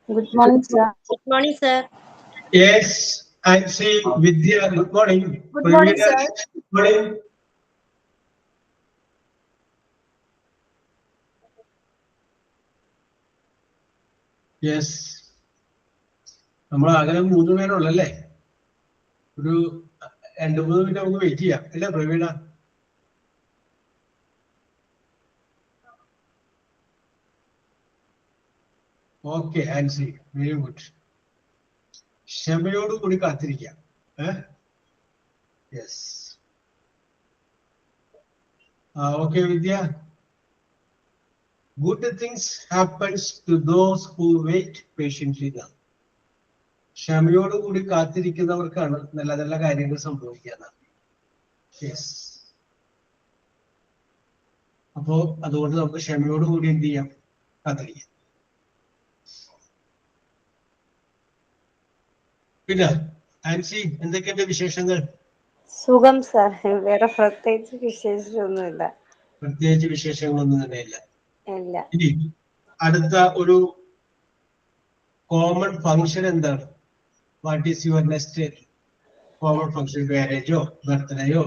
Good morning, sir. Good morning, sir. Yes, I see Vidya. Good morning. Good morning, Pravina, sir. Good morning. Yes. നമ്മൾ ആകെ 3 പേരുള്ളല്ലേ? ഒരു 2-3 minute നമുക്ക് wait ചെയ്യാം അല്ലേ Praveena? Okay, Ansi, very good. ക്ഷമയോടുകൂടി കാത്തിരിക്കാം. Yes. Okay Vidya. Good things happens to those who wait patiently. ക്ഷമയോടുകൂടി കാത്തിരിക്കുന്നവർക്കാണ് നല്ല നല്ല കാര്യങ്ങൾ സംഭവിക്കുക. യെസ്. അപ്പോ അതുകൊണ്ട് നമുക്ക് ക്ഷമയോടുകൂടി എന്ത് ചെയ്യാം? കാത്തിരിക്കാം. പിന്നെ ആൻസി, എന്തൊക്കെയുണ്ട് വിശേഷങ്ങൾ? സുഖം സർ, വേറെ പ്രത്യേകിച്ച് വിശേഷമൊന്നുമില്ല. പ്രത്യേകിച്ച് വിശേഷങ്ങളൊന്നും തന്നെ ഇല്ല. ഇല്ല. അടുത്ത ഒരു കോമൺ ഫംഗ്ഷൻ എന്താണ്? What is your next common function? മാരേജോ ബർത്ത്ഡേയോ?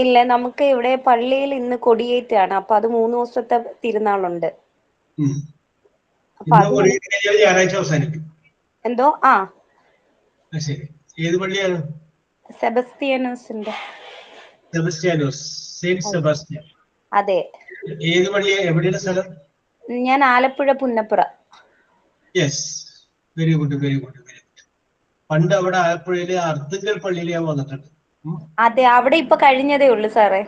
ഇല്ല, നമുക്ക് ഇവിടെ പള്ളിയിൽ ഇന്ന് കൊടിയേറ്റാണ്. അപ്പൊ അത് 3 ദിവസത്തെ തിരുനാളുണ്ട്. ഞായറാഴ്ച അവസാനിക്കും. എന്തോ? ശരി. ഏത് പള്ളിയാണ്? സെബസ്ത്യാനോസിന്റെ. സെബസ്ത്യാനോസ്, സെയിന്റ് സെബാസ്റ്റ്യൻ. അതെ. ഏത് പള്ളിയാ? എവിടെയാണ് സ്ഥലം? ഞാൻ Alappuzha Punnapra. Yes, very good, very good, very good. പണ്ട് അവിടെ ആലപ്പുഴയിലെ അർത്തുങ്കൽ പള്ളിയിൽ ഞാൻ വന്നിട്ടുണ്ട്. അതെ, അവിടെ ഇപ്പൊ കഴിഞ്ഞതേ ഉള്ളു സാറേ.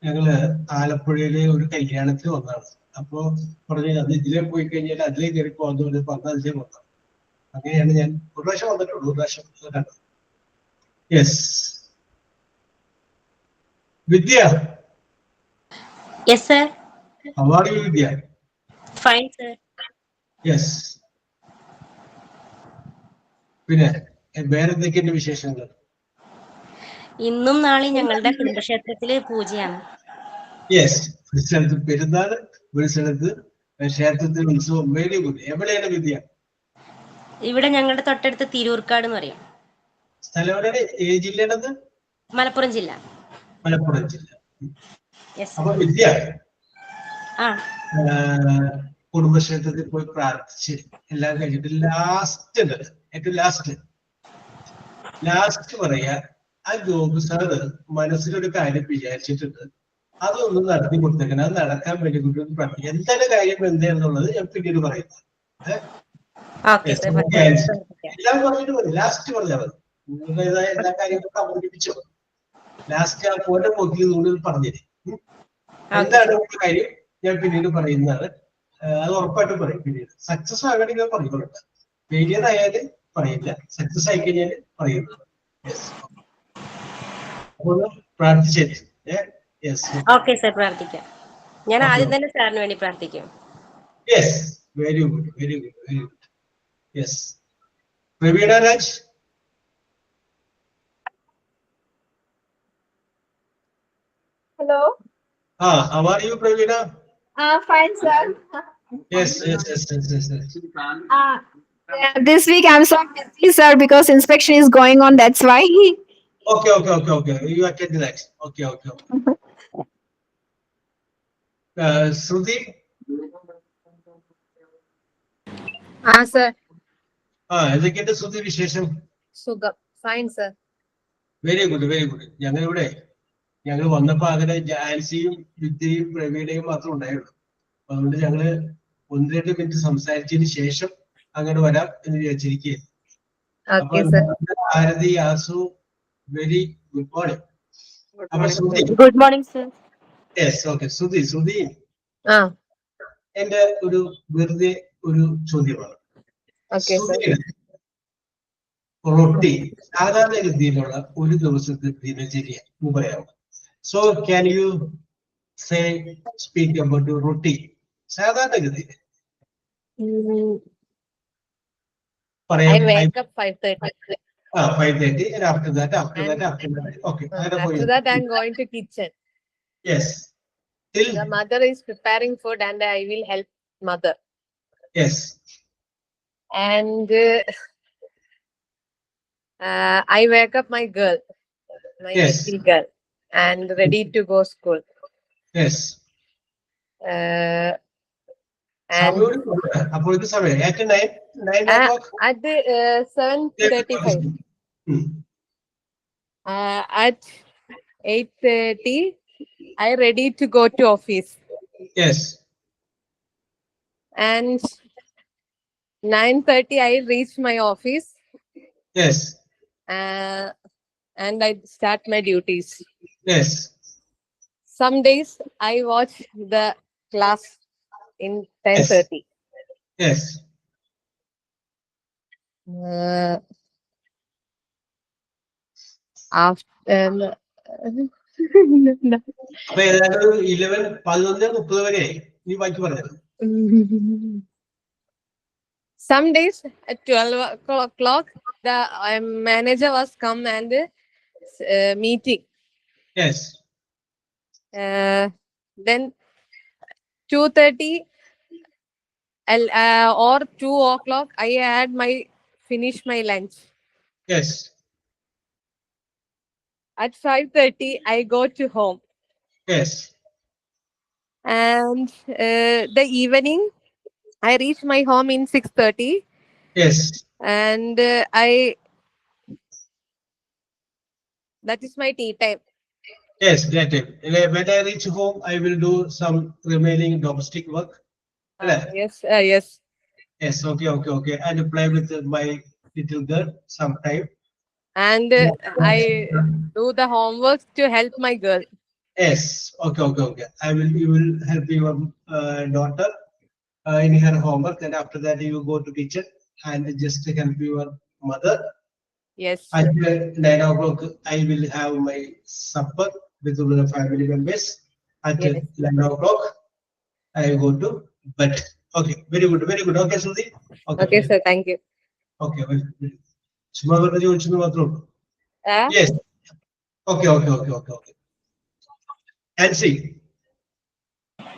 ഞങ്ങള് ആലപ്പുഴയിലെ ഒരു കല്യാണത്തിന് വന്നതാണ്. അപ്പോ പറഞ്ഞു അത് ഇതിലേ പോയി കഴിഞ്ഞാൽ അതിലേ കയറി പോകുന്നത് പറഞ്ഞ അതിലേ വന്നത്. അങ്ങനെയാണ് ഞാൻ ഒരു പ്രാവശ്യം വന്നിട്ടുള്ളൂ, ഒരു പ്രാവശ്യം കണ്ടത്. Yes. Vidya. Yes, sir. How are you, Vidya? Fine, sir. Yes. പിന്നെ വേറെ എന്തൊക്കെയുണ്ട് വിശേഷങ്ങൾ? ഇന്നും നാളെ ഞങ്ങളുടെ കുടുംബക്ഷേത്രത്തില് പൂജയാണ്. യെസ്, ഒരു സ്ഥലത്ത് പെരുന്നാള്, ഒരു സ്ഥലത്ത് ക്ഷേത്രത്തിൽ ഉത്സവം. Very good. എവിടെയാണ് വിദ്യ? ഇവിടെ ഞങ്ങളുടെ തൊട്ടടുത്ത് തിരൂർക്കാട് എന്ന് പറയും. സ്ഥലം എവിടെയാണ്? ഏത് ജില്ലയാണത്? മലപ്പുറം ജില്ല. മലപ്പുറം ജില്ല. അപ്പൊ വിദ്യ കുടുംബക്ഷേത്രത്തിൽ പോയി പ്രാർത്ഥിച്ച് എല്ലാം കഴിഞ്ഞിട്ട് ലാസ്റ്റ് ഉണ്ടല്ലോ, ഏറ്റവും ലാസ്റ്റ് പറയാ, ആ ജോബ് സാറ് മനസ്സിലൊരു കാര്യം വിചാരിച്ചിട്ടുണ്ട്, അതൊന്നും നടത്തി കൊടുത്തേക്കണം. അത് നടക്കാൻ വേണ്ടി കുട്ടികൾ പറഞ്ഞു. എന്താണ് കാര്യം എന്താണെന്നുള്ളത് ഞാൻ പിന്നീട് പറയുന്നത്. എല്ലാം പറഞ്ഞിട്ട് മതി, ലാസ്റ്റ് പറഞ്ഞാൽ മതി. നിങ്ങളുടേതായ എല്ലാ കാര്യങ്ങളും അവതരിപ്പിച്ചോ. ലാസ്റ്റ് ആ പോലെ നോക്കി കൂടുതൽ പറഞ്ഞില്ലേ. എന്താണ് കാര്യം ഞാൻ പിന്നീട് പറയുന്നതാണ്. അത് ഉറപ്പായിട്ടും പറയും പിന്നീട്. സക്സസ് ആകണമെങ്കിൽ പറഞ്ഞോളൂ. ഫെയിലിയർ ആയാല് പറയില്ല, സക്സസ് ആയി കഴിഞ്ഞാൽ പറയുന്നത്. പ്രാർത്ഥിച്ചേ. ഓക്കെ സർ, പ്രാർത്ഥിക്കാം. ഞാൻ ആദ്യം തന്നെ സാറിന് വേണ്ടി പ്രാർത്ഥിക്കാം. Yes, very good, very good, very good. Yes. Praveena Raj. Hello. How are you, Pravina? Fine, sir. Yes. This week I'm so busy, sir, because inspection is going on. That's why. Okay. You attend that. Okay. Shruti. Sir. എന്തൊക്കെയുണ്ട് ശ്രുതി വിശേഷം? സുഖം. Fine, sir. Very good, very good. ഞങ്ങൾ വന്നപ്പോ അങ്ങനെ ആൻസിയും വിദ്യയും പ്രവീണയും മാത്രം ഉണ്ടായുള്ളൂ. അതുകൊണ്ട് ഞങ്ങള് 1-2 മിനിറ്റ് സംസാരിച്ചതിന് ശേഷം അങ്ങനെ വരാം എന്ന് വിചാരിച്ചിരിക്കുകയാണ്. Bharathi, Aasu, very good morning. അപ്പൊ Sruthi. Good morning sir. Yes, okay. Sruthi, എന്റെ ഒരു വെറുതെ ഒരു ചോദ്യമാണ്. റൊട്ടി സാധാരണ രീതിയിലുള്ള ഒരു ദിവസത്തെ ദിനചര്യ പറയാമോ? So can you speak about roti സാധാരണ ഗതിയിൽ? I wake up 5:30. 5:30 and after that. Okay. After that I'm going to kitchen. Yes. Till the mother is preparing food and I will help mother. Yes. And I wake up my girl, my Yes. little girl, and ready to go school. Yes. And അപ്പോഴേക്ക് സമയം at 9 o'clock. at 7:35. At 8:30, I ready to go to office. Yes. And 9:30, I reach my office. Yes. And I start my duties. Yes. Some days I watch the class in 10:30. Yes. After അപ്പൊ ഏതാണ്ട് 11:30 വരെയായി. നീ ബാക്കി പറഞ്ഞത്. some days at 12 o'clock, the manager was come and meeting. Yes. Then 2:30 or 2 o'clock, I had finish my lunch. Yes. At 5:30, I go to home. Yes. And the evening, I reach my home in 6:30. Yes. And that is my tea time. Yes, that time. When I reach home, I will do some remaining domestic work. Yes, yes. Yes, okay. And play with my little girl sometime. And I do the homework to help my girl. Yes, okay. You will help your daughter in her homework, and after that you go to kitchen and just help your mother. Yes. At 9 o'clock, I will have my supper with the family members. At 11 o'clock, I go to bed. Okay, very good. Okay, Suthi? Okay, sir, thank you. Okay, well, yes. Okay. And see.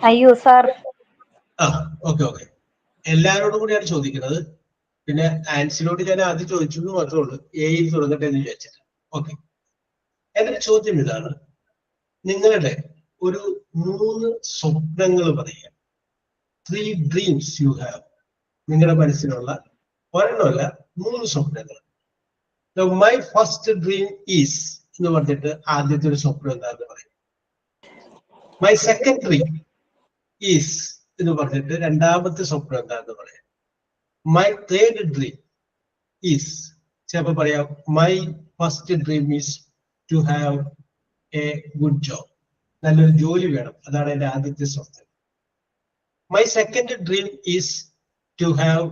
അയ്യോ sir. Okay. എല്ലാവരോടും കൂടിയാണ് ചോദിക്കുന്നത്. പിന്നെ ആൻസിനോട് ഞാൻ ആദ്യം ചോദിച്ചു എന്ന് മാത്രമേ ഉള്ളൂ. എയിൽ തുടങ്ങട്ടെ എന്ന് വിചാരിച്ചിട്ട്. ഓക്കെ. എന്റെ ചോദ്യം ഇതാണ്, നിങ്ങളുടെ ഒരു 3 സ്വപ്നങ്ങൾ പറയുക. 3 ഡ്രീംസ് യു ഹാവ്. നിങ്ങളുടെ മനസ്സിലുള്ള ഒരെണ്ണമല്ല 3 സ്വപ്നങ്ങൾ. മൈ ഫസ്റ്റ് ഡ്രീം ഈസ് എന്ന് പറഞ്ഞിട്ട് ആദ്യത്തെ ഒരു സ്വപ്നം എന്താണെന്ന് പറയും. മൈ സെക്കൻഡ് ഡ്രീം ഈസ് എന്ന് പറഞ്ഞിട്ട് രണ്ടാമത്തെ സ്വപ്നം എന്താണെന്ന് പറയാം. മൈ തേർഡ് ഡ്രീം ഈസ്, ചിലപ്പോൾ പറയാം, my first dream is to have a good job. നല്ലൊരു ജോലി വേണം, അതാണ് എന്റെ ആദ്യത്തെ സ്വപ്നം. My second dream is to have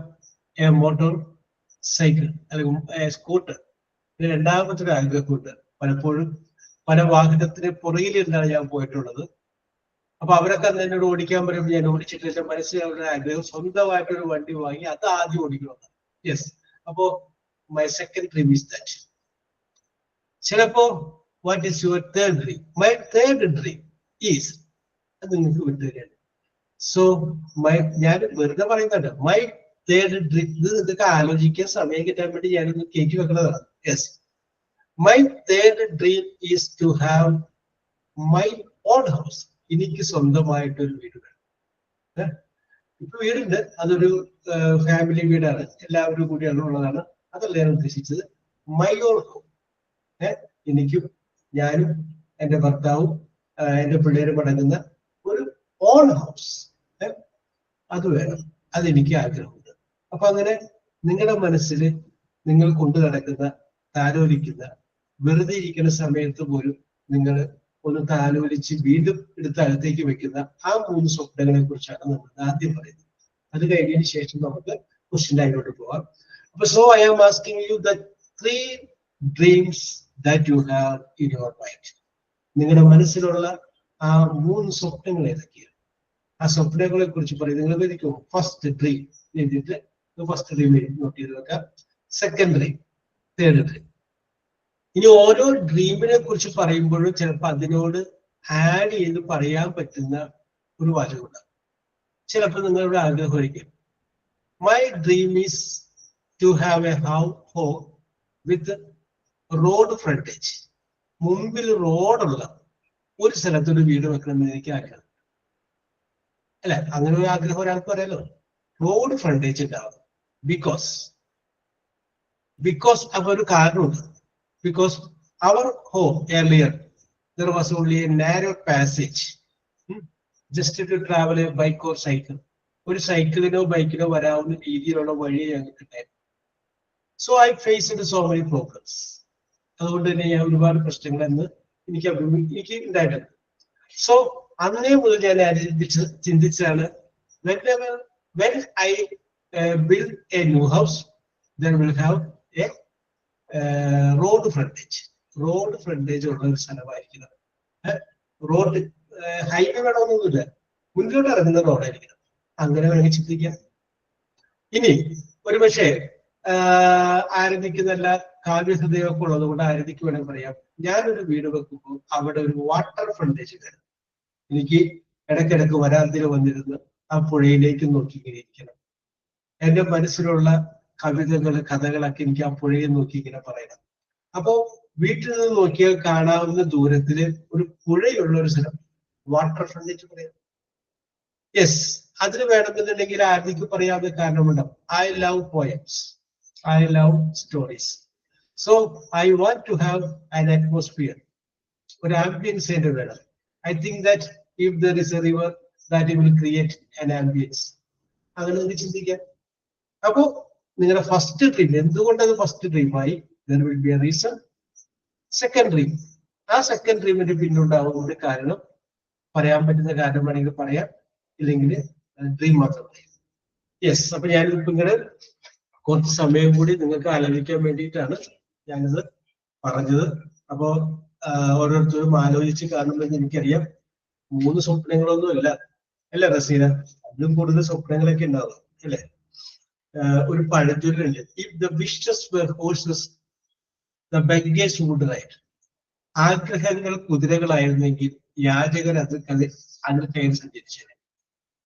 a motorcycle അല്ലെങ്കിൽ സ്കൂട്ടർ. രണ്ടാമത്തെ ഒരു ആഗ്രഹമുണ്ട്. പലപ്പോഴും പല വാഹനത്തിന് പുറകിലിരുന്നാണ് ഞാൻ പോയിട്ടുള്ളത്. അപ്പൊ അവരൊക്കെ അന്ന് എന്നോട് ഓടിക്കാൻ പറയുമ്പോൾ ഞാൻ ഓടിച്ചിട്ടില്ല. മനസ്സിൽ അവരുടെ ആഗ്രഹം സ്വന്തമായിട്ടൊരു വണ്ടി വാങ്ങി അത് ആദ്യം ഓടിക്കണമെന്ന്. യെസ്, അപ്പോ my second dream is that. ചിലപ്പോ what is your third dream? My third dream is, അത് നിങ്ങൾക്ക് വിട്ടുതരാണ്. സോ ഞാൻ വെറുതെ പറയുന്നുണ്ട്. മൈ തേർഡ് ഡ്രീം, ഇത് നിങ്ങൾക്ക് ആലോചിക്കാൻ സമയം കിട്ടാൻ വേണ്ടി ഞാനൊന്ന് കേറ്റി വെക്കുന്നതാണ്. Yes, my third dream is to have my own house. എനിക്ക് സ്വന്തമായിട്ടൊരു വീട് വേണം. ഇപ്പൊ വീടുണ്ട്, അതൊരു ഫാമിലി വീടാണ്, എല്ലാവരും കൂടിയാണ് ഉള്ളതാണ്. അതല്ല ഞാൻ ഉദ്ദേശിച്ചത്. My own home. എനിക്കും ഞാനും എന്റെ ഭർത്താവും എന്റെ പിള്ളേരും അടങ്ങുന്ന ഒരു ഓൺ ഹൗസ്, അത് വേണം. അതെനിക്ക് ആഗ്രഹമുണ്ട്. അപ്പൊ അങ്ങനെ നിങ്ങളുടെ മനസ്സിൽ നിങ്ങൾ കൊണ്ടു നടക്കുന്ന, താലോലിക്കുന്ന, വെറുതെ ഇരിക്കുന്ന സമയത്ത് പോലും നിങ്ങൾ ഒന്ന് താലോലിച്ച് വീണ്ടും എടുത്ത് അകത്തേക്ക് വെക്കുന്ന ആ 3 സ്വപ്നങ്ങളെ കുറിച്ചാണ് നമ്മൾ ആദ്യം പറയുന്നത്. അത് കഴിഞ്ഞതിന് ശേഷം നമുക്ക് ക്വസ്റ്റ്യൻ ലൈനിലോട്ട് പോവാം. അപ്പൊ so I am asking you the 3 dreams that you have in your mind. നിങ്ങളുടെ മനസ്സിലുള്ള ആ 3 സ്വപ്നങ്ങൾ ഏതൊക്കെയാണ്? ആ സ്വപ്നങ്ങളെ കുറിച്ച് പറയും. നിങ്ങൾ വിചാരിക്കും ഫസ്റ്റ് ഡ്രീം എഴുതിയിട്ട് ഫസ്റ്റ് ഡ്രീം നോട്ട് ചെയ്ത് വെക്കാം. Second dream, third dream. ഇനി ഓരോ ഡ്രീമിനെ കുറിച്ച് പറയുമ്പോഴും ചിലപ്പോൾ അതിനോട് ആഡ് ചെയ്ത് പറയാൻ പറ്റുന്ന ഒരു വാചകമുണ്ടാകും. ചിലപ്പോൾ നിങ്ങളുടെ ആഗ്രഹമായിരിക്കും my dream is to have a home with road frontage. മുമ്പിൽ റോഡുള്ള ഒരു സ്ഥലത്തൊരു വീട് വെക്കണമെന്ന് എനിക്ക് ആഗ്രഹം. അല്ലെ, അങ്ങനെ ഒരു ആഗ്രഹം ഒരാൾക്ക് പറയാലോ. റോഡ് ഫ്രണ്ടേജ് ഉണ്ടാവും. ബിക്കോസ് അവ ഒരു കാരണമുണ്ട്. ബിക്കോസ് അവർ home earlier there was only a narrow passage just to travel a bike or cycle. ഒരു സൈക്കിളിനോ ബൈക്കിനോ വരാവുന്ന രീതിയിലുള്ള വഴി ഞങ്ങൾക്ക് ഉണ്ടായിരുന്നു. So I faced so many problems. അതുകൊണ്ട് തന്നെ ഞാൻ ഒരുപാട് പ്രശ്നങ്ങൾ എന്ന് എനിക്ക് ഉണ്ടായിട്ടുണ്ട്. സോ അന്നേ മുതൽ ഞാൻ ചിന്തിച്ചാണ് when I build a new house, there will have a road frontage. Road frontage ഉള്ള ഒരു സ്ഥലമായിരിക്കണം. റോഡ് ഹൈവേ വേണമെന്നൊന്നുമില്ല, മുന്നോട്ട് ഇറങ്ങുന്ന റോഡായിരിക്കണം. അങ്ങനെ വേണമെങ്കിൽ ചിന്തിക്കാം. ഇനി ഒരു പക്ഷേ ആരതിക്ക് നല്ല കാവ്യഹൃദയമൊക്കെ ഉള്ളത് കൊണ്ട് ആരതിക്ക് വേണമെങ്കിൽ പറയാം, ഞാനൊരു വീട് വെക്കുമ്പോൾ അവിടെ ഒരു വാട്ടർ ഫ്രണ്ടേജ് വേണം. എനിക്ക് ഇടയ്ക്കിടയ്ക്ക് വരാന്തിൽ വന്നിരുന്ന് ആ പുഴയിലേക്ക് നോക്കിയിങ്ങനെ ഇരിക്കണം. എന്റെ മനസ്സിലുള്ള കവിതകള് കഥകളൊക്കെ എനിക്ക് ആ പുഴയെ നോക്കി ഇങ്ങനെ പറയണം. അപ്പോ വീട്ടിൽ നിന്ന് നോക്കിയാൽ കാണാവുന്ന ദൂരത്തില് ഒരു പുഴയുള്ള ഒരു സ്ഥലം, വാട്ടർ ഫ്രണ്ടേജ് പറയാം. യെസ്, അതിന് വേണമെന്നുണ്ടെങ്കിൽ ആർക്കും പറയാവുന്ന കാരണമുണ്ടാവും. I love poems, I love stories. So I want to have an atmosphere, ഒരു ആംബിയൻസ് എന്റെ വേണം. I think that if there is a river that will create an ambience. അങ്ങനെ നമുക്ക് ചിന്തിക്കാം. അപ്പോ നിങ്ങളുടെ ഫസ്റ്റ് ഡ്രീം എന്തുകൊണ്ടത് ഫസ്റ്റ് ഡ്രീമായി? There will be a reason. Second dream, ആ സെക്കൻഡ് ഡ്രീമിന്റെ പിന്നുണ്ടാവുന്ന ഒരു കാരണം പറയാൻ പറ്റുന്ന കാരണം വേണമെങ്കിൽ പറയാം, ഇല്ലെങ്കിൽ ഡ്രീം മാത്രം പറയാം. യെസ്, അപ്പൊ ഞാനിപ്പോ ഇങ്ങനെ കുറച്ച് സമയം കൂടി നിങ്ങൾക്ക് ആലോചിക്കാൻ വേണ്ടിയിട്ടാണ് ഞാനിത് പറഞ്ഞത്. അപ്പോ ഓരോരുത്തരും ആലോചിച്ച് കാണുമെന്ന് എനിക്കറിയാം. 3 സ്വപ്നങ്ങളൊന്നും അല്ല അല്ലേ റസീന? അതിലും കൂടുതൽ സ്വപ്നങ്ങളൊക്കെ ഉണ്ടാവും അല്ലെ? ഒരു പഴഞ്ചൊല്ലുണ്ട്, if the wishes were horses the beggars would ride. ആഗ്രഹങ്ങൾ കുതിരകളായിരുന്നെങ്കിൽ യാചകർ അത് കയറി സഞ്ചരിച്ചത്.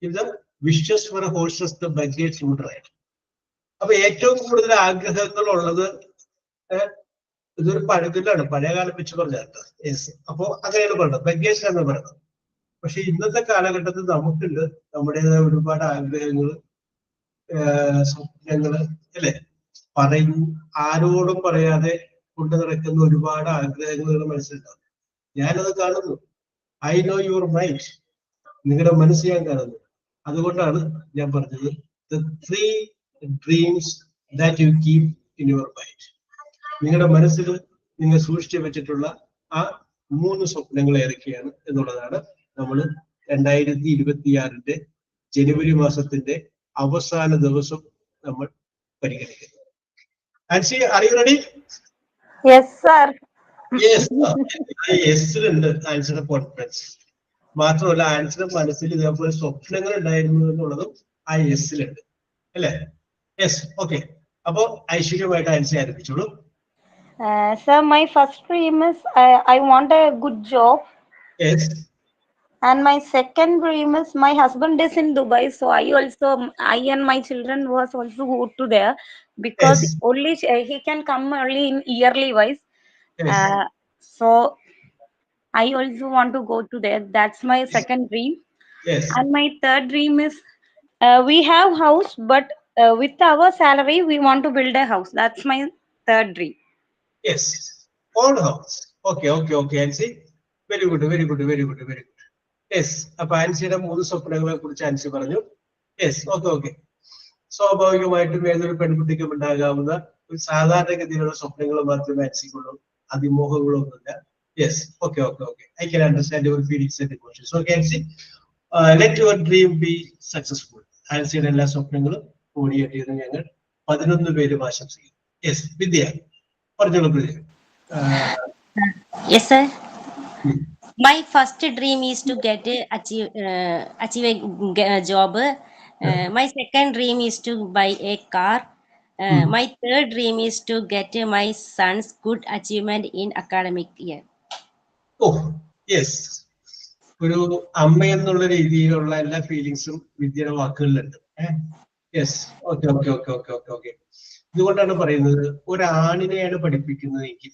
If the wishes were horses the beggars would ride. അപ്പൊ ഏറ്റവും കൂടുതൽ ആഗ്രഹങ്ങൾ ഉള്ളത് ഇതൊരു പഴഞ്ചൊല്ലാണ്, പഴയകാലം വെച്ച് പറഞ്ഞാൽ. യെസ്, അപ്പോ അങ്ങനെയാണ് പറയുന്നത്, ബെഗേഴ്സ് എന്ന് പറയുന്നത്. പക്ഷെ ഇന്നത്തെ കാലഘട്ടത്തിൽ നമുക്കുണ്ട് നമ്മുടേതായ ഒരുപാട് ആഗ്രഹങ്ങൾ, സ്വപ്നങ്ങള് അല്ലെ? ആരോടും പറയാതെ കൊണ്ടു നടക്കുന്ന ഒരുപാട് ആഗ്രഹങ്ങൾ മനസ്സിലുണ്ടാവും. ഞാനത് കാണുന്നു. ഐ നോ യുവർ മൈൻഡ്, നിങ്ങളുടെ മനസ്സ് ഞാൻ കാണുന്നു. അതുകൊണ്ടാണ് ഞാൻ പറഞ്ഞത്, the 3 dreams that you keep in your mind. നിങ്ങളുടെ മനസ്സിൽ നിങ്ങൾ സൂക്ഷിച്ചു വെച്ചിട്ടുള്ള ആ 3 സ്വപ്നങ്ങൾ ഏതൊക്കെയാണ് എന്നുള്ളതാണ് നമ്മൾ 2026 ജനുവരി മാസത്തിന്റെ അവസാന ദിവസം നമ്മൾ പരിഗണിക്കുന്നത്. Ansi, are you ready? Yes, sir. യെസിലുണ്ട് ആൻസിയുടെ കോൺഫിഡൻസ്. മാത്രമല്ല ആൻസിയുടെ മനസ്സിൽ ഇതേപോലെ സ്വപ്നങ്ങൾ ഉണ്ടായിരുന്നു എന്നുള്ളതും ആ യെസിലുണ്ട് അല്ലേ? Yes, okay. അപ്പോ ഐശ്വര്യമായിട്ട് Ancy ആരംഭിച്ചോളൂ. Sir, my first dream is I want a good job. Yes. And my second dream is, my husband is in Dubai, so I and my children was also go to there, because Yes. only he can come only in yearly wise. Yes. So I also want to go to there. That's my second dream. Yes. And my third dream is, we have house, but with our salary we want to build a house. That's my third dream. Yes. Own house. Okay. Ansi, very good. Yes, അപ്പൊ ആൻസിയുടെ 3 സ്വപ്നങ്ങളെ കുറിച്ച് ആൻസി പറഞ്ഞു. Yes, okay. സ്വാഭാവികമായിട്ടും ഏതൊരു പെൺകുട്ടിക്കും ഉണ്ടാകാവുന്ന ഒരു സാധാരണഗതിയിലുള്ള സ്വപ്നങ്ങൾ മാത്രമേ ആൻസിക്കുള്ളൂ, അതിമോഹങ്ങളൊന്നുമില്ല. Yes, okay. I can understand your feelings and emotions. Okay Ansi, let your dream be successful. ആൻസിയുടെ എല്ലാ സ്വപ്നങ്ങളും ഓടിയെത്തിയത് ഞങ്ങൾ 11 പേരും ആശംസിക്കുന്നു. യെസ്, വിദ്യ പറഞ്ഞോളൂ. Yes, sir. My first dream is to achieve a job. My second dream is to buy a car. My third dream is to get my son's good achievement in academic year. Yes, ഒരു അമ്മ എന്നുള്ള രീതിയിലുള്ള എല്ലാ ഫീലിങ്സും വിദ്യയുടെ വാക്കുകളിലുണ്ട്. Yes, okay okay okay okay okay okay. ഇതുകൊണ്ടാണ് പറയുന്നത് ഒരാണിനെയാണ് പഠിപ്പിക്കുന്നതെങ്കിൽ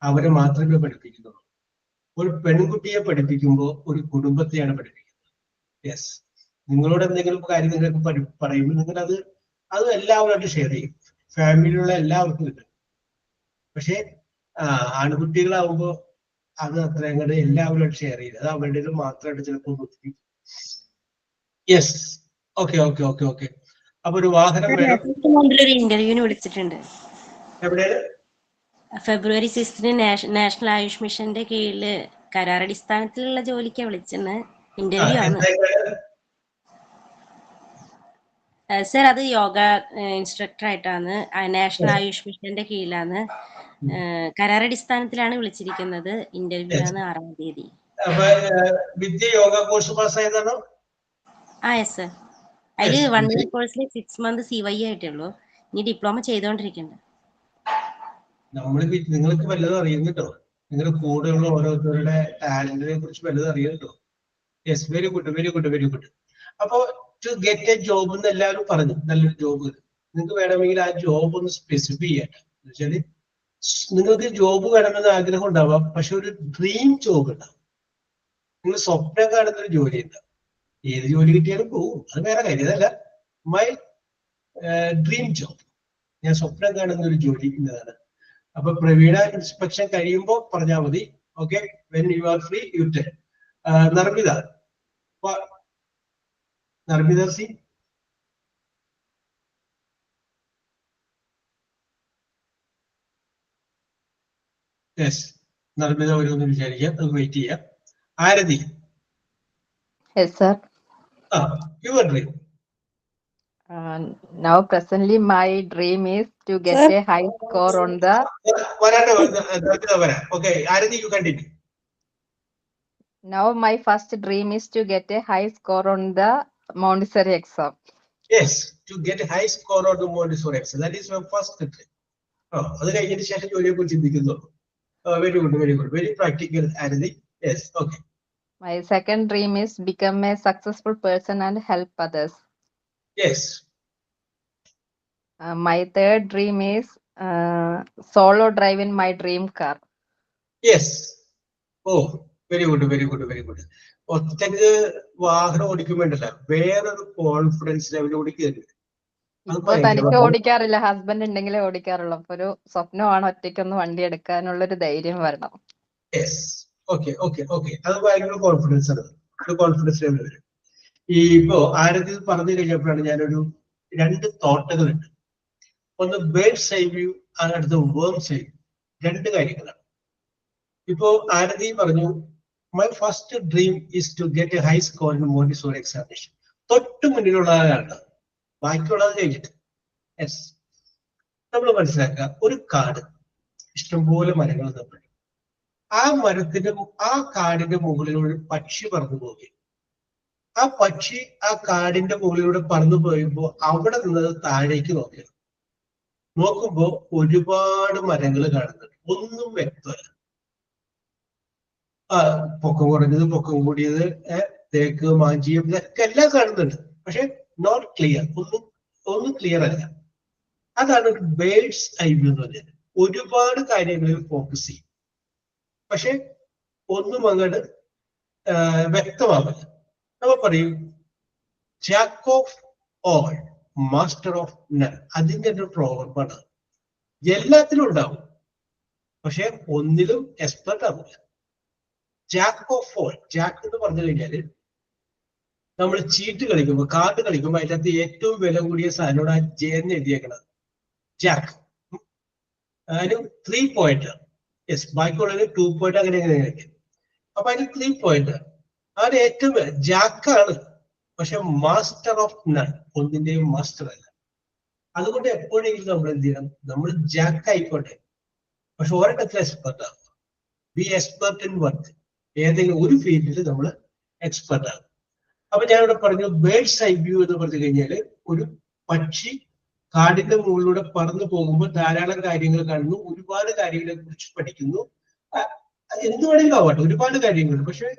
അവരെ മാത്രമേ പഠിപ്പിക്കുന്നുള്ളൂ. ഒരു പെൺകുട്ടിയെ പഠിപ്പിക്കുമ്പോൾ ഒരു കുടുംബത്തെയാണ് പഠിപ്പിക്കുന്നത്. യെസ്, നിങ്ങളോട് എന്തെങ്കിലും കാര്യം നിങ്ങൾക്ക് പറയുമ്പോൾ നിങ്ങൾ അത് എല്ലാവരുമായിട്ട് ഷെയർ ചെയ്യും. ഫാമിലിയിലുള്ള എല്ലാവർക്കും കിട്ടും. പക്ഷെ ആൺകുട്ടികളാവുമ്പോ അത് അത്ര അങ്ങോട്ട് എല്ലാവരുമായിട്ട് ഷെയർ ചെയ്യും. അത് അവരുടെ മാത്രമായിട്ട് ചിലപ്പോൾ ബുദ്ധിമുട്ടും. Yes, okay okay okay okay. അപ്പൊ ഒരു വാഹനം വേണം. ഒരു ഇന്റർവ്യൂവിന് വിളിച്ചിട്ടുണ്ട്. എവിടെയാണ്? ഫെബ്രുവരി 6 നാഷണൽ ആയുഷ് മിഷന്റെ കീഴില് കരാറടിസ്ഥാനത്തിലുള്ള ജോലിക്കാണ് വിളിച്ചത്. ഇന്റർവ്യൂ ആണ് സർ. അത് യോഗ ഇൻസ്ട്രക്ടർ ആയിട്ടാണ്. നാഷണൽ ആയുഷ് മിഷന്റെ കീഴിലാണ്. കരാറടിസ്ഥാനത്തിലാണ് വിളിച്ചിരിക്കുന്നത്. ഇന്റർവ്യൂ ആണ് 6-ാം തീയതി. വിദ്യ യോഗ കോഴ്സ് പാസ്സായതാണോ? Yes sir. അതില് 1 year കോഴ്സിൽ 6 months CY ആയിട്ടുള്ളൂ. ഇനി ഡിപ്ലോമ ചെയ്തോണ്ടിരിക്കുന്നുണ്ട്. നിങ്ങൾക്ക് വല്ലതും അറിയുന്നുണ്ടോ? നിങ്ങളുടെ കൂടെയുള്ള ഓരോരുത്തരുടെ ടാലന്റിനെ കുറിച്ച് വല്ലതും അറിയുന്നുണ്ടോ? Yes, very good very good very good. അപ്പോ ടു ഗെറ്റ് എ ജോബ് എന്ന് എല്ലാവരും പറഞ്ഞു. നല്ലൊരു ജോബ് നിങ്ങൾക്ക് വേണമെങ്കിൽ ആ ജോബ് ഒന്ന് സ്പെസിഫൈ ചെയ്യട്ടെ. എന്ന് വെച്ചാല് നിങ്ങൾക്ക് ജോബ് വേണമെന്ന് ആഗ്രഹം ഉണ്ടാവാം, പക്ഷെ ഒരു ഡ്രീം ജോബ് ഉണ്ടാവും. നിങ്ങൾ സ്വപ്നം കാണുന്ന ഒരു ജോലി ഉണ്ടാവും. ഏത് ജോലി കിട്ടിയാലും പോകും, അത് വേറെ കാര്യം. അതല്ല മൈ ഡ്രീം ജോബ്, ഞാൻ സ്വപ്നം കാണുന്ന ഒരു ജോലി ഇന്നതാണ്. അപ്പൊ പ്രവീണ ഇൻസ്പെക്ഷൻ കഴിയുമ്പോൾ പറഞ്ഞാൽ മതി. Okay, when you are free you tell. Narmitha C. Yes, Narmitha വരുമെന്ന് വിചാരിക്കാം. അത് വെയിറ്റ് ചെയ്യാം. ആരതി. Yes, sir. Your dream. Now, presently, my dream is to get a high score on the. Okay, Arati, you continue. Now, my first dream is to get a high score on the Montessori exam. Yes, to get a high score on the Montessori exam. That is my first dream. Very good, very good, very practical, Arati. Yes, okay. My second dream is become a successful person and help others. Yes. My third dream is solo drive in my dream car. Yes. Oh, very good, very good, very good. ഒറ്റക്ക് വാഹനം ഓടിക്കുമ്പോണ്ടല്ല വേറൊരു confidence level ഓടിക്കരുത്. ഇപ്പൊ തനിക്ക് ഓടിക്കാറില്ല, husband ഉണ്ടെങ്കിലേ ഓടിക്കാറുള്ളൂ. അപ്പൊ ഒരു സ്വപ്നമാണ് ഒറ്റയ്ക്കൊന്ന് വണ്ടി എടുക്കാനുള്ള ഒരു ധൈര്യം വരണം. Yes, okay okay okay. അത് ഭയങ്കര കോൺഫിഡൻസ് ആണ്, ഒരു കോൺഫിഡൻസ് ലെവൽ വരും. ഇപ്പോ ആരതി പറഞ്ഞു കഴിഞ്ഞപ്പോഴാണ് ഞാനൊരു 2 തോട്ടുകളുണ്ട്. ഒന്ന് ബേർഡ്സ് ഐ വ്യൂ, അടുത്ത വേംസ് ഐ വ്യൂ. 2 കാര്യങ്ങളാണ്. ഇപ്പോ ആരതി പറഞ്ഞു my first dream is to get a high score in Montessori examination. തൊട്ട് മുന്നിലുള്ള ആളാണ്, ബാക്കിയുള്ളത് കഴിഞ്ഞിട്ട്. യെസ്, നമ്മൾ മനസ്സിലാക്കുക, ഒരു കാട്, ഇഷ്ടംപോലെ മരങ്ങൾ തമ്മിൽ. ആ കാടിന്റെ മുകളിലൂടെ പക്ഷി പറന്നു പോകുകയും ആ പക്ഷി ആ കാടിന്റെ മുകളിലൂടെ പറന്നു പോയപ്പോ അവിടെ നിന്നത് താഴേക്ക് നോക്കുമ്പോ ഒരുപാട് മരങ്ങൾ കാണുന്നുണ്ട്. ഒന്നും വ്യക്തമല്ല. പൊക്കം കുറഞ്ഞത്, പൊക്കം കൂടിയത്, തേക്ക്, മാഞ്ചിയം, ഇതൊക്കെ എല്ലാം കാണുന്നുണ്ട്. പക്ഷെ നോട്ട് ക്ലിയർ, ഒന്നും ക്ലിയർ അല്ല. അതാണ് ബേർഡ്സ് ഐ വ്യൂ എന്ന് പറഞ്ഞത്. ഒരുപാട് കാര്യങ്ങളിൽ ഫോക്കസ് ചെയ്യും, പക്ഷെ ഒന്നും അങ്ങോട്ട് വ്യക്തമാവില്ല. നമ്മൾ പറയും Jack of all master of none. അതിന്റെ ഒരു പ്രോവർബാണ്. എല്ലാത്തിലും ഉണ്ടാവും, പക്ഷെ ഒന്നിലും എക്സ്പെർട്ട് ആവില്ല. ജാക്ക് ഓഫ് ഓൾ, ജാക്ക് എന്ന് പറഞ്ഞു കഴിഞ്ഞാല് നമ്മൾ ചീട്ട് കളിക്കുമ്പോൾ, കാർഡ് കളിക്കുമ്പോൾ അതിൻ്റെ അകത്ത് ഏറ്റവും വില കൂടിയ സാധനോട് ആ ജയെന്ന് എഴുതിയേക്കണത് ജാക്ക്. അതിന് 3 point. യെസ്, ബാക്കിയുള്ളത് 2 point, അങ്ങനെ അപ്പൊ അതിന് 3 point. അത് ഏറ്റവും ജാക്കാണ്, പക്ഷെ മാസ്റ്റർ ഓഫ് നൺ, ഒന്നിന്റെയും മാസ്റ്റർ അല്ല. അതുകൊണ്ട് എപ്പോഴെങ്കിലും നമ്മൾ എന്ത് ചെയ്യണം, നമ്മൾ ജാക്ക് ആയിക്കോട്ടെ, പക്ഷെ ഒരിടത്തിൽ എക്സ്പെർട്ട് ആകും. B expert in work. ഏതെങ്കിലും ഒരു ഫീൽഡിൽ നമ്മൾ എക്സ്പെർട്ട് ആകും. അപ്പൊ ഞാൻ ഇവിടെ പറഞ്ഞു ബേർഡ്സ് ഐ വ്യൂ എന്ന് പറഞ്ഞു കഴിഞ്ഞാല് ഒരു പക്ഷി കാടിന്റെ മുകളിലൂടെ പറന്നു പോകുമ്പോൾ ധാരാളം കാര്യങ്ങൾ കാണുന്നു, ഒരുപാട് കാര്യങ്ങളെ കുറിച്ച് പഠിക്കുന്നു. എന്ത് വേണമെങ്കിലും ആവട്ടെ, ഒരുപാട് കാര്യങ്ങളുണ്ട്, പക്ഷെ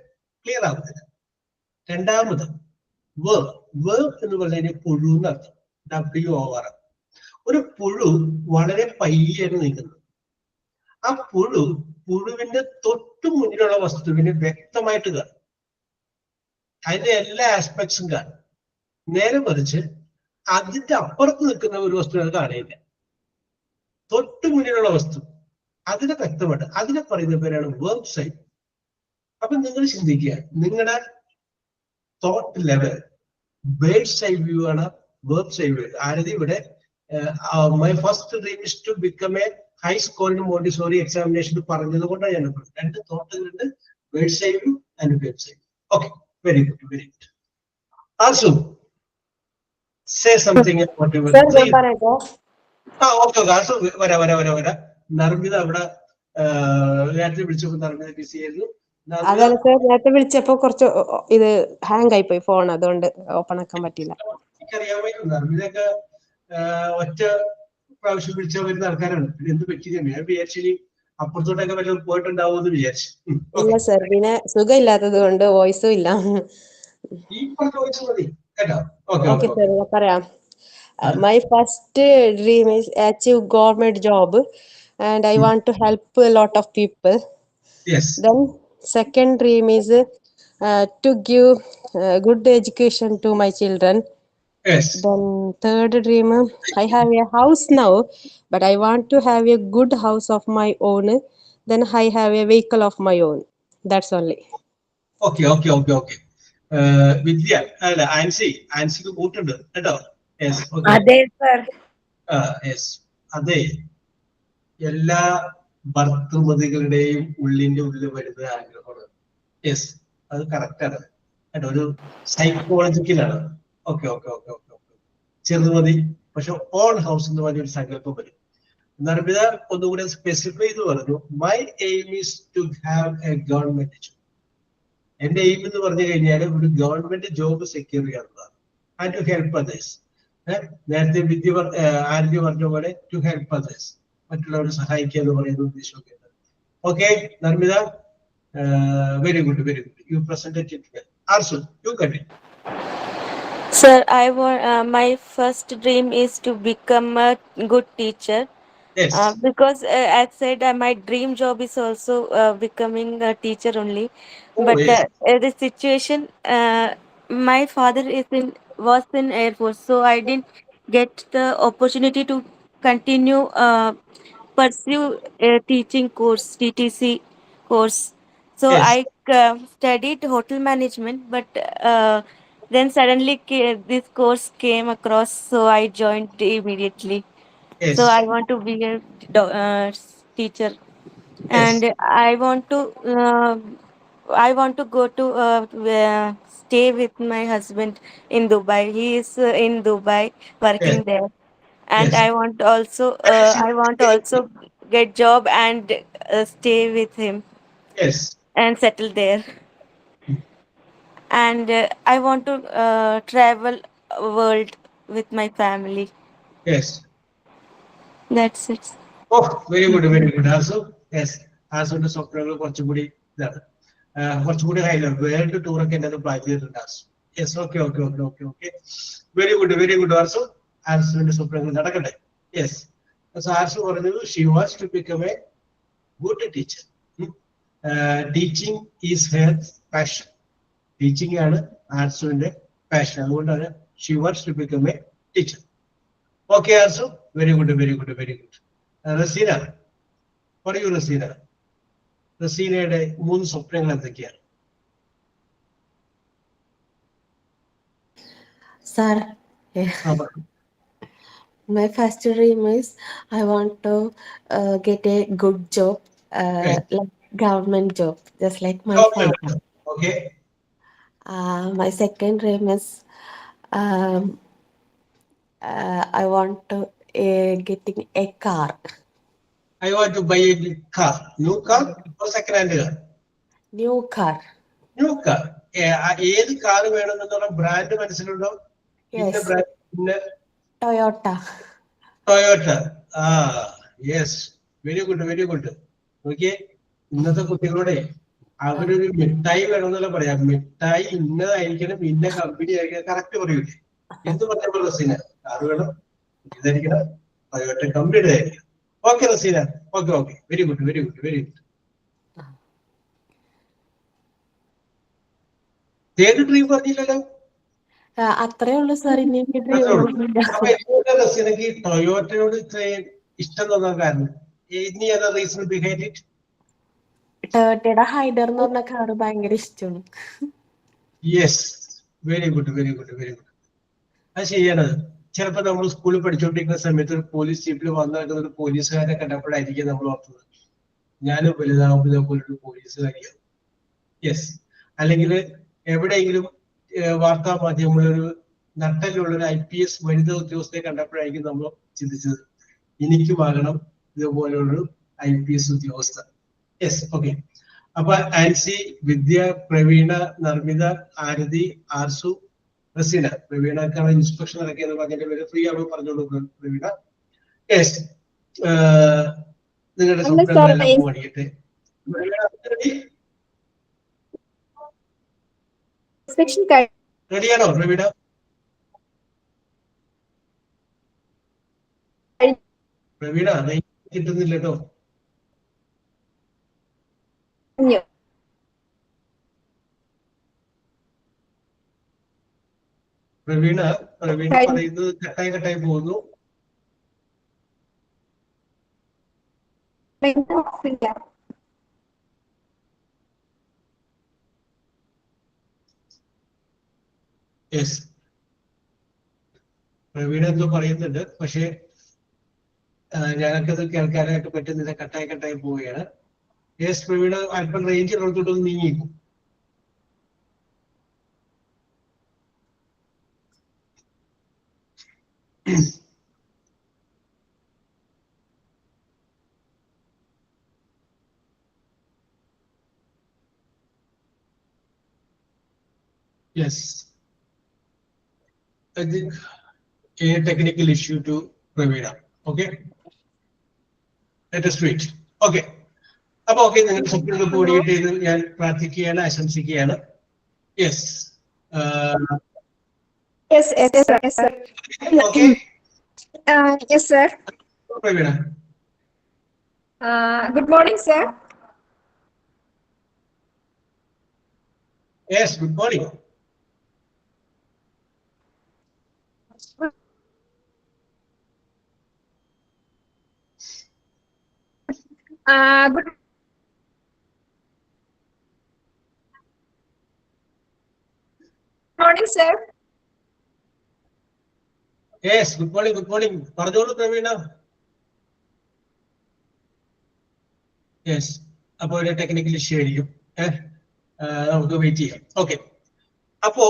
ക്ലിയർ ആവുന്നില്ല. രണ്ടാമത് വേവ് എന്ന് പറഞ്ഞു കഴിഞ്ഞാൽ പുഴു എന്നർത്ഥം. WOR. ഒരു പുഴു വളരെ പയ്യാണ് നീങ്ങുന്നത്. ആ പുഴുവിന്റെ തൊട്ടു മുന്നിലുള്ള വസ്തുവിനെ വ്യക്തമായിട്ട് കാണും, അതിന്റെ എല്ലാ ആസ്പെക്ട്സും കാണും. നേരെ മറിച്ച് അതിന്റെ അപ്പുറത്ത് നിൽക്കുന്ന ഒരു വസ്തു അത് കാണില്ല. തൊട്ടു മുന്നിലുള്ള വസ്തു അതിനെ വ്യക്തമായിട്ട്, അതിനെ പറയുന്ന പേരാണ് വേർബ് സൈഡ്. അപ്പൊ നിങ്ങൾ ചിന്തിക്കുക, നിങ്ങളുടെ thought level bird's eye view ആണ്, വേർബ്സ് ഐ വ്യൂ. ആരതി ഇവിടെ my first dream is to become a high scoring Montessori examination പറഞ്ഞത് കൊണ്ടാണ് ഞാൻ പറഞ്ഞത്. രണ്ട് തോട്ടുകളുണ്ട്, ബേർഡ്സ് ഐ വ്യൂ ആൻഡ് വെബ്സ് eye view. Okay, very good, very good. Also say something about your dream. Okay, also വരാ. നർമിത അവിടെ നേരത്തെ വിളിച്ചപ്പോൾ നർമിത ബിസി ആയിരുന്നു. അതാണ് സാർ, നേരത്തെ വിളിച്ചപ്പോ കുറച്ച് ഇത് ഹാങ് ആയി പോയി ഫോൺ, അതുകൊണ്ട് ഓപ്പൺ ആക്കാൻ പറ്റില്ല. എനിക്കറിയാമായിരുന്നു നർമിതൊക്കെ ഒറ്റ പ്രാവശ്യം വിളിച്ചാൽ വരുന്ന ആൾക്കാരാണ്. എന്ത് പറ്റില്ല, ഞാൻ വിചാരിച്ചു അപ്പുറത്തോട്ടൊക്കെ വല്ലതും പോയിട്ടുണ്ടാവും എന്ന് വിചാരിച്ചു. ഇല്ല സാർ, പിന്നെ സുഖം ഇല്ലാത്തത് കൊണ്ട് വോയിസും ഇല്ല. ഈ പറഞ്ഞ വോയിസ് മതി കേട്ടോ. ഓക്കെ സാർ, പറയാം. My first dream is achieve government job and I want to help a lot of people. Yes. Then second dream is to give good education to my children. Yes. Then third dream, I have a house now, but I want to have a good house of my own. Then I have a vehicle of my own. That's only. Okay. വിദ്യ അല്ല, ആൻസിക്ക് കൂട്ടുണ്ട് കേട്ടോ. അതെ sir. അതെ, എല്ലാ ഭർത്തൃമതികളുടെയും ഉള്ളിന്റെ ഉള്ളിൽ വരുന്ന ആഗ്രഹമാണ്. Yes, അത് കറക്റ്റ് ആണ് കേട്ടോ, ഒരു സൈക്കോളജിക്കലാണ്. ഓക്കെ. ചെറുമതി, പക്ഷെ ഓൺ ഹൗസ് എന്ന് പറഞ്ഞ ഒരു സങ്കല്പം വരും. നർമിത ഒന്നുകൂടെ സ്പെസിഫൈ ചെയ്ത് പറഞ്ഞു, my aim is to have a government job. എന്റെ എയിം എന്ന് പറഞ്ഞു കഴിഞ്ഞാൽ ഒരു ഗവൺമെന്റ് ജോബ് സെക്യൂർ ചെയ്യാവുന്നതാണ്. And to help others. നേരത്തെ ആരതി പറഞ്ഞ പോലെ ടു ഹെൽപ്പ് അതേഴ്സ്, മറ്റുള്ളവരെ സഹായിക്കുക എന്ന് പറയുന്ന ഉദ്ദേശമൊക്കെ ഉണ്ട്. Okay Narmitha, very good. You presented it well. Arsu, you continue. Sir, my first dream is to become a good teacher. Yes. Because as said, my dream job is also becoming a teacher only. Oh, But yes. the situation, my father was in Air Force, so I didn't get the opportunity to continue pursue a teaching course, TTC course. So Yes. I studied hotel management, but then suddenly this course came across, so I joined immediately. Yes. So I want to be a teacher, Yes. and I want to go to stay with my husband in Dubai. He is in Dubai working Yes. there, and Yes. I want also get job and stay with him Yes. and settle there. And I want to travel world with my family. Yes. That's it. Oh, very good. Also, yes, ആസുവിന്റെ സ്വപ്നങ്ങൾ കുറച്ചുകൂടി ഇതാണ്, കുറച്ചുകൂടി highlight world ടൂറൊക്കെ എന്നെ plan ചെയ്തിട്ടുണ്ട് Aasu. Yes, okay. Very good Arsu. ആർസുവിന്റെ സ്വപ്നങ്ങൾ നടക്കട്ടെ. യെസ്, ആർസു പറഞ്ഞത് she was to become a good teacher. Teaching is her passion. Teaching ആണ് ആർസുവിന്റെ പാഷൻ, അതുകൊണ്ടാണ് she was to become a teacher. Okay Arsu, very good. Raseena പറയൂ. റസീനയുടെ 3 സ്വപ്നങ്ങൾ എന്തൊക്കെയാണ്? Sir, my first dream is I want to get a good job, like government job, just like my father. Okay. My second dream is I want to getting a car. I want to buy a car. New car or second hand car? New car. ഏത് car വേണമെന്നുള്ള brand മനസ്സിലുണ്ടോ? Yes. Brand Toyota. Toyota. Yes, very good. Okay, ഇന്നത്തെ കുട്ടികളോടെ അവരൊരു മിഠായി വേണമെന്നല്ല പറയാം. മിഠായി ഇന്നതായിരിക്കണം, ഇന്ന കമ്പനി ആയിരിക്കണം, കറക്റ്റ് പറയൂലേ? എന്ത് പറഞ്ഞപ്പോൾ റസീന കാറ് വേണം, ഇതായിരിക്കണം, ടൊയോട്ട കമ്പനിയുടെ ആയിരിക്കണം. Okay Raseena, okay okay, very good very good very good. Third dream പറഞ്ഞില്ലല്ലോ. അത്രേ ഉള്ളൂ സാർ. ഇനി അപ്പൊ എന്തുകൊണ്ട് റസീനക്ക് ടൊയോട്ടയോട് ഇത്രയും ഇഷ്ടം തോന്നാൻ കാരണം? ഇനി ഏതാ റീസൺ ബിഹൈൻഡ് ഇറ്റ്? ടൊയോട്ടയുടെ ഹൈഡർ എന്ന് പറഞ്ഞ കാറ് ഭയങ്കര ഇഷ്ടമാണ്. Yes, very good very good very good. അത് ശരിയാണ്. ചിലപ്പോ നമ്മൾ സ്കൂളിൽ പഠിച്ചുകൊണ്ടിരിക്കുന്ന സമയത്ത് ഒരു പോലീസ് ജീപ്പിൽ വന്നു നടക്കുന്ന ഒരു പോലീസുകാരെ കണ്ടപ്പോഴായിരിക്കും നമ്മൾ ഓർത്തത് ഞാൻ വലുതാകുമ്പോൾ ഇതേപോലൊരു പോലീസുകാരിയാണ്. യെസ്. അല്ലെങ്കിൽ എവിടെയെങ്കിലും വാർത്താ മാധ്യമങ്ങളൊരു നട്ടലുള്ളൊരു IPS വനിതാ ഉദ്യോഗസ്ഥയെ കണ്ടപ്പോഴായിരിക്കും നമ്മൾ ചിന്തിച്ചത് എനിക്കുമാകണം ഇതുപോലുള്ള IPS ഉദ്യോഗസ്ഥ. Yes, okay. അപ്പൊ ആൻസി, വിദ്യ, പ്രവീണ, നർമ്മിത, ആരതി, ആർസു, റസീന. പ്രവീണക്കാണ് ഇൻസ്പെക്ഷൻ ഇറക്കിയെന്ന് പറഞ്ഞതിന്റെ പേര് ഫ്രീ ആവുമ്പോൾ പറഞ്ഞോളൂ പ്രവീണ. യെസ്, നിങ്ങളുടെ സ്വപ്നങ്ങളെല്ലാം പഠിക്കട്ടെ. റെഡിയാണോ പ്രവീണ? പ്രവീണ കിട്ടുന്നില്ല കേട്ടോ. പ്രവീണ പറയുന്നത് കട്ടായി പോകുന്നു. യെസ്, പ്രവീണ എന്തോ പറയുന്നുണ്ട്, പക്ഷെ ഞങ്ങൾക്കത് കേൾക്കാനായിട്ട് പറ്റുന്നില്ല. കട്ടായി പോവുകയാണ്. യെസ് പ്രവീണ, അല്പം range ഉള്ളത്തോട്ടൊന്ന് നീങ്ങിക്കും. Yes, I think a technical issue to Pravina. Okay, let us wait. Okay, അപ്പൊ ഓക്കെ, നിങ്ങൾ സ്വപ്നങ്ങൾ കൂടിയിട്ട് ഇത് ഞാൻ പ്രാർത്ഥിക്കുകയാണ്, ആശംസിക്കുകയാണ്. Yes, okay. Yes, sir. Praveena. Good morning, sir. Yes, good morning. Good morning, sir. Yes, good morning, good morning. പറഞ്ഞോളൂ Praveena. Yes, അപ്പോൾ ഒരു ടെക്നിക്കൽ ഇഷ്യൂ ആയിരിക്കും. നമുക്ക് വെയിറ്റ് ചെയ്യാം. ഓക്കെ, അപ്പോ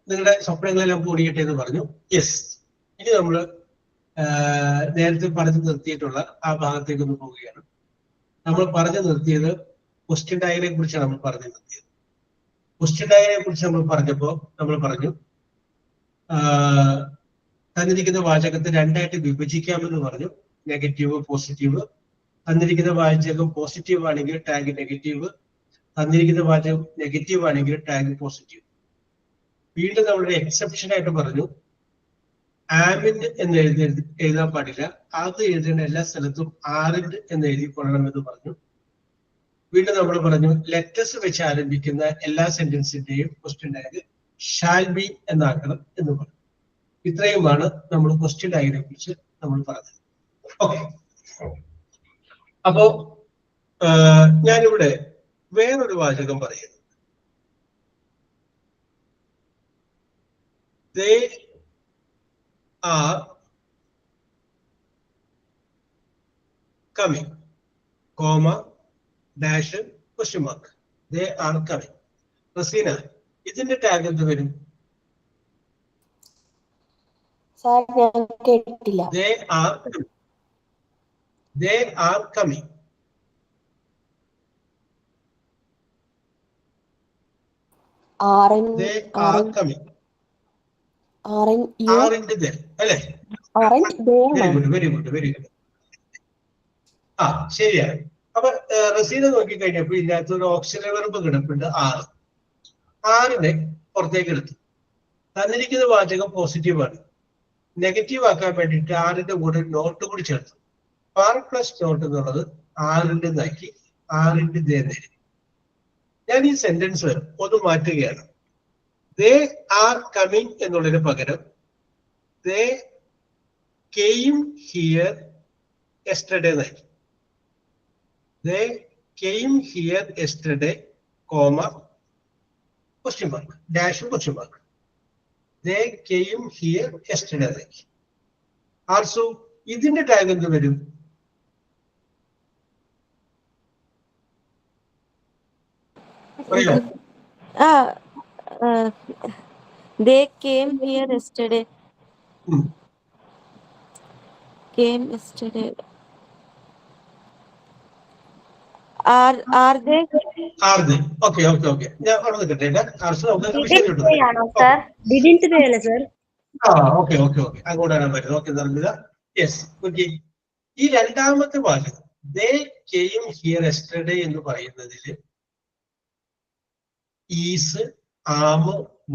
നിങ്ങളുടെ സ്വപ്നങ്ങളെല്ലാം കൂടിയിട്ട് എന്ന് പറഞ്ഞു. യെസ്, ഇനി നമ്മൾ നേരത്തെ പറഞ്ഞു നിർത്തിയിട്ടുള്ള ആ ഭാഗത്തേക്ക് ഒന്ന് പോവുകയാണ്. നമ്മൾ പറഞ്ഞു നിർത്തിയത് ക്വസ്റ്റ്യൻ ഡയറിയെ കുറിച്ചാണ് നമ്മൾ പറഞ്ഞു നിർത്തിയത്. ക്വസ്റ്റ്യൻ ഡയറിയെ കുറിച്ച് നമ്മൾ പറഞ്ഞപ്പോൾ നമ്മൾ പറഞ്ഞു തന്നിരിക്കുന്ന വാചകത്തെ രണ്ടായിട്ട് വിഭജിക്കാമെന്ന് പറഞ്ഞു. Negative, positive. തന്നിരിക്കുന്ന വാചകം പോസിറ്റീവ് ആണെങ്കിൽ ടാഗ് നെഗറ്റീവ്, തന്നിരിക്കുന്ന വാചകം നെഗറ്റീവ് ആണെങ്കിൽ ടാഗ് പോസിറ്റീവ്. വീണ്ടും നമ്മളൊരു എക്സെപ്ഷൻ ആയിട്ട് പറഞ്ഞു ആമിൻഡ് എന്ന് എഴുതാൻ പാടില്ല, അത് എഴുതേണ്ട എല്ലാ സ്ഥലത്തും ആറിൻഡ് എന്ന് എഴുതിക്കൊള്ളണമെന്ന് പറഞ്ഞു. വീണ്ടും നമ്മൾ പറഞ്ഞു ലെറ്റേഴ്സ് വെച്ച് ആരംഭിക്കുന്ന എല്ലാ സെന്റൻസിന്റെയും ക്വസ്റ്റ്യൻ ടാഗ് ഷാൽ ബി എന്നാക്കണം എന്ന് പറഞ്ഞു. ഇത്രയുമാണ് നമ്മൾ ക്വസ്റ്റ്യൻ ടാഗിനെ കുറിച്ച് നമ്മൾ പറഞ്ഞത്. ഓക്കെ, അപ്പോ ഞാനിവിടെ വേറൊരു വാചകം പറയുന്നു. They are coming, comma, dash, question mark. They are coming. Razeena, ഇതിന്റെ ടാഗ് എന്ത് വരും? സാർ ഞാൻ കേട്ടില്ല. They are coming. They are coming. Aren't there? അല്ലേ? Very good. ആ, ശരിയാണ്. അപ്പൊ റസീന നോക്കി കഴിഞ്ഞപ്പോൾ ഇതിനകത്ത് ഒരു ഓക്സിലറി വെർബ് കിടപ്പുണ്ട്, ആറിനെ പുറത്തേക്ക് എടുത്തു. തന്നിരിക്കുന്ന വാചകം പോസിറ്റീവാണ്. നെഗറ്റീവ് ആക്കാൻ വേണ്ടിയിട്ട് ആറിന്റെ കൂടെ നോട്ട് കൂടി ചേർത്തു. ആർ പ്ലസ് നോട്ട് എന്നുള്ളത് ആറിന്റെ നാക്കി ആറിന്റെ നേരെ. ഞാൻ ഈ സെന്റൻസ് ഒന്ന് മാറ്റുകയാണ്. ദേ ആർ കമ്മിങ് എന്നുള്ളതിന് പകരം ദേ കെയിം ഹിയർ യെസ്റ്റർഡേ നാക്കി. They came here yesterday comma question mark ഡാഷും question mark. They came here yesterday. Also, ഇതിന്റെ ടാഗ് എന്ത് വരും? They came here yesterday. Came yesterday. Are they? Are they? Okay. ഞാൻ അവിടെ നിൽക്കട്ടെ. ആർസു നമുക്ക് വിഷയം കിട്ടും. Didn't they അല്ലേ സർ? ഓക്കെ അങ്ങോട്ട് വരാൻ പറ്റും. ഓക്കെ നിർമ്മിത. യെസ്. ഓക്കെ. ഈ രണ്ടാമത്തെ വാചകം they came here yesterday എന്ന് പറയുന്നതിൽ is, am,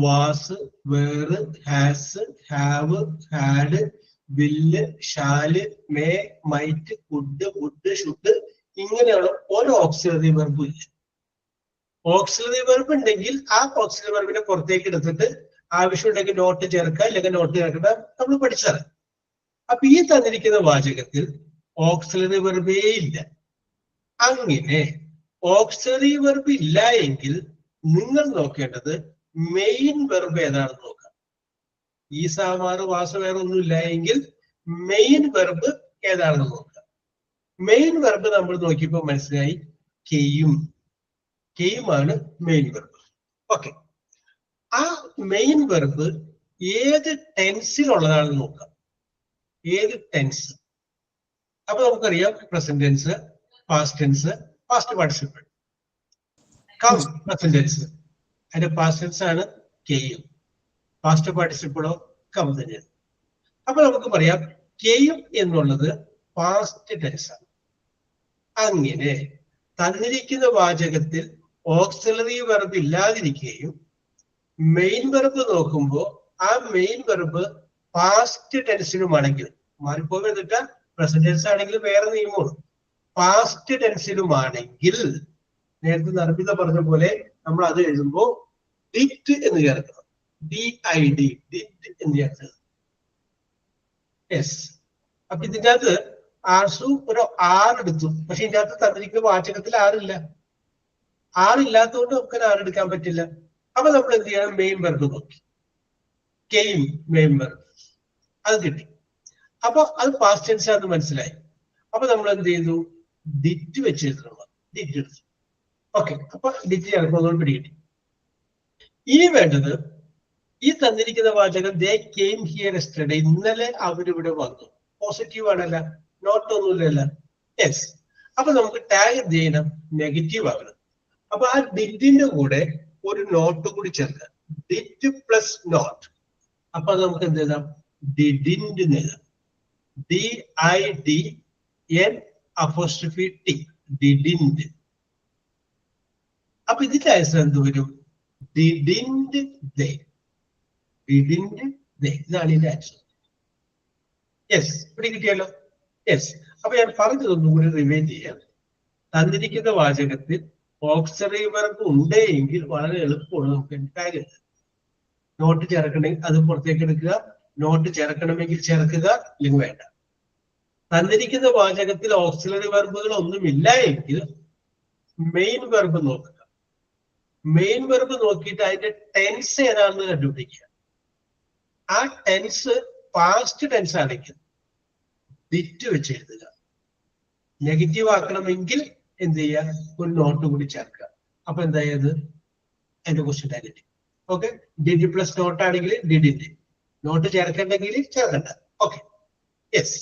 was, were, has, have, had, will, shall, may, might, could, would, should ഇങ്ങനെയുള്ള ഓരോ ഓക്സിലറി വെർബും ഇല്ല. ഓക്സിലറി വെർബ് ഉണ്ടെങ്കിൽ ആ ഓക്സിലറി വെർബിനെ പുറത്തേക്ക് എടുത്തിട്ട് ആവശ്യമുണ്ടെങ്കിൽ നോട്ട് ചേർക്കുക, അല്ലെങ്കിൽ നോട്ട് ചേർക്കുക, നമ്മൾ പഠിച്ചതാണ്. അപ്പൊ ഈ തന്നിരിക്കുന്ന വാചകത്തിൽ ഓക്സിലറി വെർബേ ഇല്ല. അങ്ങനെ ഓക്സിലറി വെർബ് ഇല്ല എങ്കിൽ നിങ്ങൾ നോക്കേണ്ടത് മെയിൻ വെർബ് ഏതാണെന്ന് നോക്കാം. ഈ സാമാറ് വാസ വേറെ ഒന്നും ഇല്ല എങ്കിൽ മെയിൻ വെർബ് ഏതാണെന്ന് നോക്കാം. മെയിൻ വെർബ് നമ്മൾ നോക്കിയപ്പോൾ മനസ്സിലായി കെയും ആണ് മെയിൻ വെർബ്. ഓക്കെ, ആ മെയിൻ വെർബ് ഏത് ടെൻസിലുള്ളതാണെന്ന് നോക്കാം. ഏത് ടെൻസ്? അപ്പൊ നമുക്കറിയാം present tense, past tense, past participle. Come present tense, അതിന്റെ പാസ്റ്റ് ടെൻസ് ആണ് കെയും. പാസ്റ്റ് പാർട്ടിസിപ്പിളോ കം തന്നെയാണ്. അപ്പൊ നമുക്ക് പറയാം കെയും എന്നുള്ളത് പാസ്റ്റ് ടെൻസ് ആണ്. അങ്ങനെ തന്നിരിക്കുന്ന വാചകത്തിൽ ഓക്സിലറി വെർബ് ഇല്ലാതിരിക്കുകയും മെയിൻ വെർബ് നോക്കുമ്പോൾ ആ മെയിൻ വെർബ് പാസ്റ്റ് ടെൻസിലുമാണെങ്കിൽ, മാറിപ്പോകരുതിട്ട പ്രസന്റ് ടെൻസ് ആണെങ്കിൽ വേറെ നിയമമാണ്. പാസ്റ്റ് ടെൻസിലുമാണെങ്കിൽ നേരത്തെ നിർമ്മിത പറഞ്ഞ പോലെ നമ്മൾ അത് എഴുതുമ്പോൾ ഡിറ്റ് എന്ന് ചേർക്കണം. DID ഡിറ്റ് എന്ന് ചേർക്കണം. യെസ്. അപ്പൊ ഇതിൻ്റെ അകത്ത് ആർസു ഒരു എടുത്തു. പക്ഷെ ഇതിൻ്റെ അകത്ത് തന്നിരിക്കുന്ന വാചകത്തിൽ ആറില്ല. ആറില്ലാത്തതുകൊണ്ട് നമുക്ക് എടുക്കാൻ പറ്റില്ല. അപ്പൊ നമ്മൾ എന്ത് ചെയ്യണം? മെയിൻ വെർബ് നോക്കി. കെയിം മെയിൻ വെർബ് അത് കിട്ടി. അപ്പൊ അത് പാസ്റ്റ് ടെൻസ് ആണെന്ന് മനസ്സിലായി. അപ്പൊ നമ്മൾ എന്ത് ചെയ്തു? ഡിറ്റ് വെച്ച് എഴുതണം. ഡിറ്റ് എടുത്തു. ഓക്കെ, അപ്പൊ ഡിറ്റ് ചേർക്കുന്നതുകൊണ്ട് പിടികിട്ടി. ഇനി വേണ്ടത് ഈ തന്നിരിക്കുന്ന വാചകം ദേ കെയിം ഹിയർ യെസ്റ്റർഡേ, ഇന്നലെ അവരിവിടെ വന്നു. പോസിറ്റീവ് ആണല്ല, നോട്ട് ഒന്നുമില്ലല്ല. യെസ്. അപ്പൊ നമുക്ക് ടാഗ് എന്ത് ചെയ്യണം? നെഗറ്റീവ് ആകണം. അപ്പൊ ആ ഡിറ്റിന്റെ കൂടെ ഒരു നോട്ട് കൂടി ചേർക്കുക. ഡിറ്റ് പ്ലസ് നോട്ട്. അപ്പൊ നമുക്ക് എന്ത് എഴുതാം? ഡിഡിന്റ് എഴുതാം. DIDN'T didn't. അപ്പൊ ഇതിന്റെ ആൻസർ എന്ത് വരും? Didn't they. ഡിഡിന്റ് ദേ, ഇതാണ് ഇതിന്റെ ആൻസർ. യെസ്, ഇവിടെ കിട്ടിയല്ലോ. യെസ്. അപ്പൊ ഞാൻ പറഞ്ഞതൊന്നും കൂടി റിവൈൻഡ് ചെയ്യാം. തന്നിരിക്കുന്ന വാചകത്തിൽ ഓക്സിലറി വെർബ് ഉണ്ടെങ്കിൽ വളരെ എളുപ്പമാണ് നമുക്ക് ടാഗ്. നോട്ട് ചേർക്കണമെങ്കിൽ അത് പുറത്തേക്ക് എടുക്കുക, നോട്ട് ചേർക്കണമെങ്കിൽ ചേർക്കുക, അല്ലെങ്കിൽ വേണ്ട. തന്നിരിക്കുന്ന വാചകത്തിൽ ഓക്സിലറി വെർബുകൾ ഒന്നുമില്ല എങ്കിൽ മെയിൻ വെർബ് നോക്കുക. മെയിൻ വെർബ് നോക്കിയിട്ട് അതിന്റെ ടെൻസ് ഏതാണെന്ന് കണ്ടുപിടിക്കുക. ആ ടെൻസ് പാസ്റ്റ് ടെൻസ് ആണെങ്കിൽ ഡിറ്റ് വെച്ച് എഴുതുക. നെഗറ്റീവ് ആക്കണമെങ്കിൽ എന്ത് ചെയ്യുക? ഒരു നോട്ട് കൂടി ചേർക്കുക. അപ്പൊ എന്തായത്? അതിന്റെ ക്വസ്റ്റ്യൻ ടാഗ് കിട്ടി. ഓക്കെ, ഡിഡ് പ്ലസ് നോട്ട് ആണെങ്കിൽ ഡിഡിന്റെ, നോട്ട് ചേർക്കണ്ടെങ്കിൽ ചേർക്കണ്ട. Okay, yes.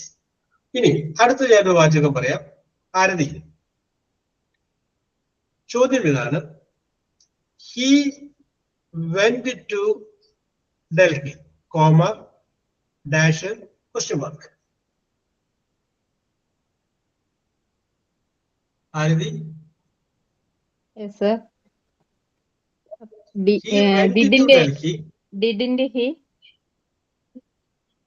ഇനി അടുത്ത ഞാനൊരു വാചകം പറയാം. ആരതി. ചോദ്യം ഇതാണ്: he went to Delhi, comma dash question mark. Aarti. Yes, sir. He went to ഡിഡിന്റെ Delhi. Didn't he?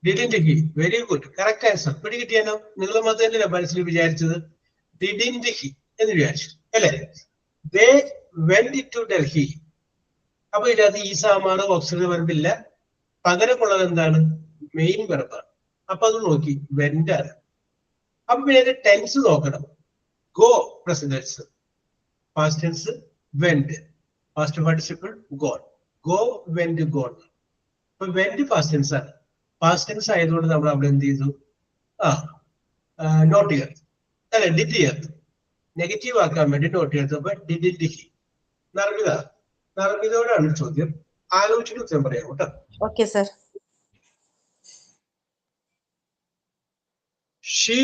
Didn't he? Very good. Correct answer. Pretty good, you know. നിങ്ങൾ മാത്രമല്ലേ മനസ്സിൽ വിചാരിച്ചത് didn't he എന്ന് വിചാരിച്ചു അല്ലേ? They went to Delhi. അപ്പൊ ഇതിനകത്ത് ഈ സാമാറ് ഓക്സിലറി വെർബ് ഇല്ല, പകരമുള്ളത് എന്താണ്? മെയിൻ വെർബാണ്. അപ്പൊ അത് നോക്കി വെന്റ് ആണ്. അപ്പൊ പിന്നെ ടെൻസ് നോക്കണം. Go present tense, past tense went, past participle gone. Go went gone. അപ്പൊ വെന്റ് പാസ്റ്റ് ടെൻസ് ആണ്. പാസ്റ്റ് ടെൻസ് ആയതുകൊണ്ട് നമ്മൾ അവിടെ എന്ത് ചെയ്തു? നോട്ട് ചേർത്ത് അല്ലെ, ഡിഡ് ചേർത്ത്. നെഗറ്റീവ് ആക്കാൻ വേണ്ടി നോട്ട് ചേർത്ത്. അപ്പൊ ഡിഡ് ഹി. നർമ്മിതയോടാണ് ചോദ്യം. ആലോചിച്ചിട്ട് ഉത്തരം പറയാം കേട്ടോ. Okay, sir. She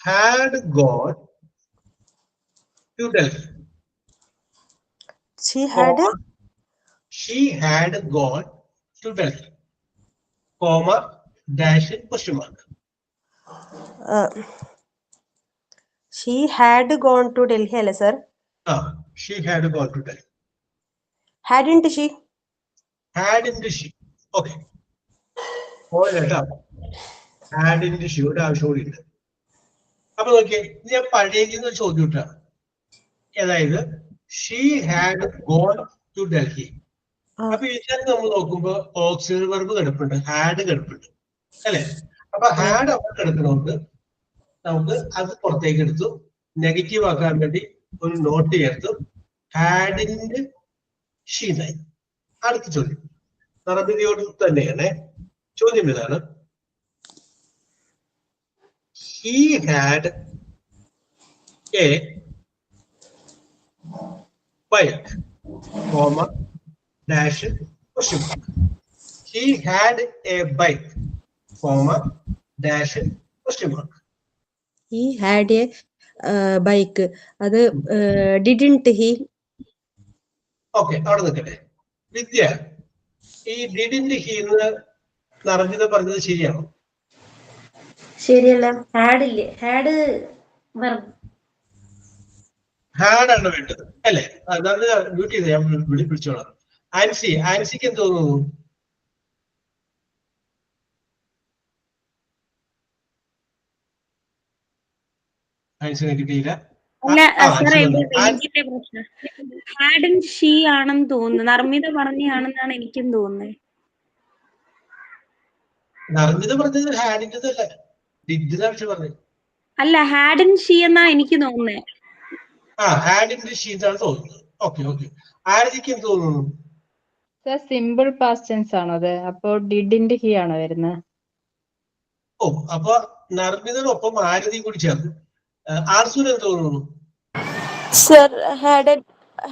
had gone to Delhi. She had She had gone to Delhi. Comma, dash, question mark. she had gone to Delhi, അല്ലേ sir? She had gone to Delhi. Hadn't she? Hadn't she? Okay. Hadn't she? ഒരു ആവശ്യം കൂടി ഉണ്ട്. അപ്പൊ നോക്കിയേ, ഞാൻ പഴയ ചോദ്യം ഇട്ടാണ്. അതായത് she had gone to Delhi. അപ്പൊ ഇതിനകത്ത് നമ്മൾ നോക്കുമ്പോ ഓക്സിലറി വെർബ് കിടപ്പുണ്ട്, ഹാഡ് കിടപ്പുണ്ട് അല്ലെ? അപ്പൊ ഹാഡ് അവിടെ കിടക്കണോണ്ട് നമുക്ക് അത് പുറത്തേക്ക് എടുത്തു. നെഗറ്റീവ് ആക്കാൻ വേണ്ടി ഒരു നോട്ട് ചേർത്തു. ഹാഡിന്റെ ഷീനായി. അടുത്ത ചോദ്യം നർമ്മിതയോട് തന്നെയാണ്. ചോദ്യം ഇതാണ്, he had a bike, comma, dash, question mark. He had a bike, comma, dash, question mark. He had a bike. അത് didn't he? ഓക്കെ, അവിടെ നിൽക്കട്ടെ. വിദ്യ, ഈ ഡിഡിന്റ് ഹി എന്ന് നർമ്മിത പറഞ്ഞത് ശരിയാണോ? ശരിയല്ല. ഹാഡ് ഇല്ലേ? ഹാഡ് ഹാഡാണ് വേണ്ടത് അല്ലെ? അതാണ് മ്യൂട്ട് ചെയ്ത് ഞാൻ വിളിച്ചോളാം. ആൻസിക്ക് എന്ത് തോന്നുന്നു? ആൻസിനെ കിട്ടിയില്ല. ഹാഡ് ഷീ ആണെന്ന് തോന്നുന്നു. നർമ്മിത പറഞ്ഞാണെന്നാണ് എനിക്കും തോന്നുന്നത്. നർമ്മിത പറഞ്ഞത് ഹാഡിൻ്റെതല്ല, ഡിഡിന്റെ ആവശ്യം പറഞ്ഞു. അല്ല, ഹാഡ് ഷീ എന്നാ എനിക്ക് തോന്നുന്നത്. ഹാഡിന്റെ ഷീ എന്നാണ് തോന്നുന്നത്. Okay okay. ആരതിക്ക് എന്ത് തോന്നുന്നു? സിമ്പിൾ പാസ്റ്റ് ടെൻസ് ആണോ അത്? അപ്പോ ഡിഡിന്റ് ഹി ആണോ വരുന്നത്? ഓ, അപ്പൊ നർമ്മിതയോടൊപ്പം ആരതി കൂടി ചേർന്നു. ആർസൂന് എന്ത് തോന്നുന്നു? സർ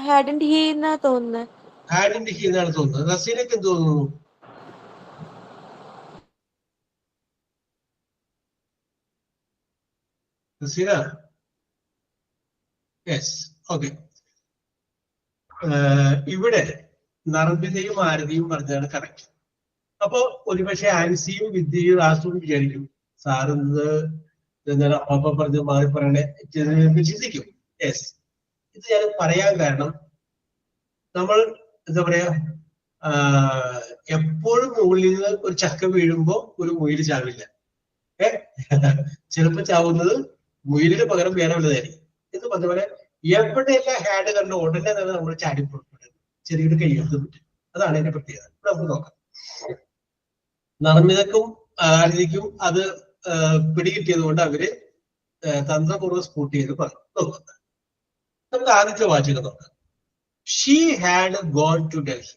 hadn't he എന്നാ തോന്നുന്നത്. ഹാഡിന്റെ ഹി എന്നാണ് തോന്നുന്നത്. റസീനക്ക് എന്ത് തോന്നുന്നു? റസീന? Yes, okay. ഇവിടെ നർമ്മിതയും ആരതിയും പറഞ്ഞതാണ് കറക്റ്റ്. അപ്പൊ ഒരുപക്ഷെ ആൻസിയും വിദ്യയും ആസുവും വിചാരിക്കും സാറിന് എന്താണ് അപ്പ പറഞ്ഞ് മാറി പറയണേ ചിന്തിക്കും. യെസ്, ഇത് ഞാൻ പറയാൻ കാരണം നമ്മൾ എന്താ പറയാ, എപ്പോഴും മുകളിൽ നിന്ന് ഒരു ചക്ക വീഴുമ്പോ ഒരു മുയില് ചാവില്ല. ചിലപ്പോ ചാവുന്നത് മുയിലിന് പകരം വേറെ വലുതായിരിക്കും എന്ന് പറഞ്ഞ പോലെ എവിടെയെല്ലാം ഹാഡ് കണ്ട ഉടനെ തന്നെ നമ്മൾ ചാടിപ്പുറപ്പെടും. ചെറിയൊരു കയ്യെഴുത്ത് പറ്റും. അതാണ് എന്റെ പ്രത്യേകത. നമുക്ക് നോക്കാം. നർമ്മിതക്കും ആരതിക്കും അത് പിടികിട്ടിയത് കൊണ്ട് അവര് തന്ത്രപൂർവ്വം സ്കൂട്ട് ചെയ്ത് പറഞ്ഞു. നോക്കാം, നമുക്ക് ആദ്യത്തെ വാചകം നോക്കാം. She had gone to Delhi.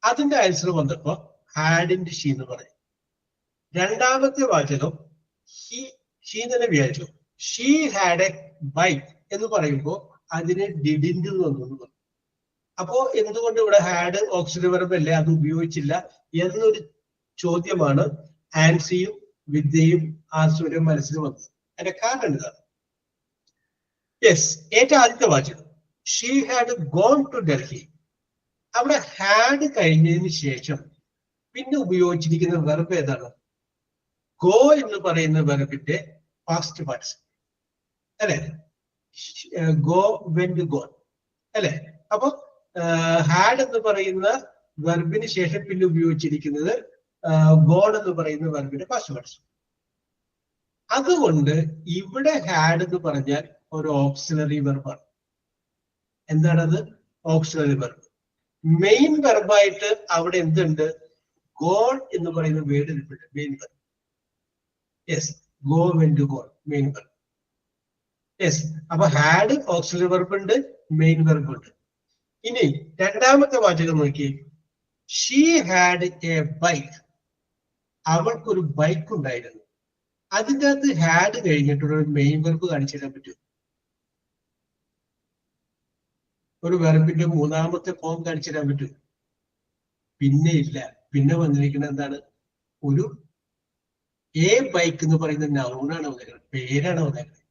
അതിന്റെ ആൻസർ വന്നപ്പോ ഹാഡിന്റെ ഷീ എന്ന് പറയും. രണ്ടാമത്തെ വാചകം ഷീ തന്നെ വിചാരിച്ചു. ഷീ ഹാഡ് എ ബൈക്ക് എന്ന് പറയുമ്പോ അതിന് ഡിഡിന്റ് വന്നു. അപ്പോ എന്തുകൊണ്ട് ഇവിടെ ഹാഡ് ഓക്സിലറി വെർബ് അല്ലേ, അത് ഉപയോഗിച്ചില്ല എന്നൊരു ചോദ്യമാണ് ആൻസിയും വിദ്യയും ആസുരും മനസ്സിൽ വന്നത്. അതിന്റെ കാരണം ഇതാണ്. യെസ്, ഏറ്റവും ആദ്യത്തെ വാചകം she had gone to Delhi. അവിടെ ഹാഡ് കഴിഞ്ഞതിന് ശേഷം പിന്നെ ഉപയോഗിച്ചിരിക്കുന്ന വെർബ് ഏതാണ്? ഗോ എന്ന് പറയുന്ന വെർബിന്റെ പാസ്റ്റ് പാർട്ടിസിപ്പിൾ അല്ലെ? ഗോ വെന്റ് ഗോൺ അല്ലെ? അപ്പൊ ഹാഡ് എന്ന് പറയുന്ന വെർബിന് ശേഷം പിന്നെ ഉപയോഗിച്ചിരിക്കുന്നത് ഗോൺ എന്ന് പറയുന്ന വെർബിന്റെ പാസ്റ്റ് പാർട്ടിസിപ്പിൾ. അതുകൊണ്ട് ഇവിടെ ഹാഡ് എന്ന് പറഞ്ഞാൽ ഒരു ഓക്സിലറി വെർബാണ്. എന്താണത്? Auxiliary verb. മെയിൻ വെർബായിട്ട് അവിടെ എന്തുണ്ട്? ഗോൺ എന്ന് പറയുന്ന വേർഡ് ഇരിപ്പുണ്ട്. Main verb. Yes, go went gone, main verb. Yes, അപ്പൊ ഹാഡ് ഓക്സിലറി വെർബ് ഉണ്ട്, മെയിൻ വെർബ് ഉണ്ട്. ഇനി രണ്ടാമത്തെ വാചകം നോക്കി. She had a bike. അവൾക്കൊരു ബൈക്ക് ഉണ്ടായിരുന്നു. അതിൻ്റെ അകത്ത് ഹാഡ് കഴിഞ്ഞിട്ടുള്ള ഒരു മെയിൻ വെർബ് കാണിച്ചു തരാൻ പറ്റും? ഒരു വെർബിന്റെ മൂന്നാമത്തെ ഫോം കാണിച്ചു തരാൻ പറ്റും? പിന്നെ ഇല്ല. പിന്നെ വന്നിരിക്കുന്നത് എന്താണ്? ഒരു എ ബൈക്ക് എന്ന് പറയുന്ന നൗണാണ് വന്നേക്കുന്നത്, പേരാണ് വന്നേക്കുന്നത്.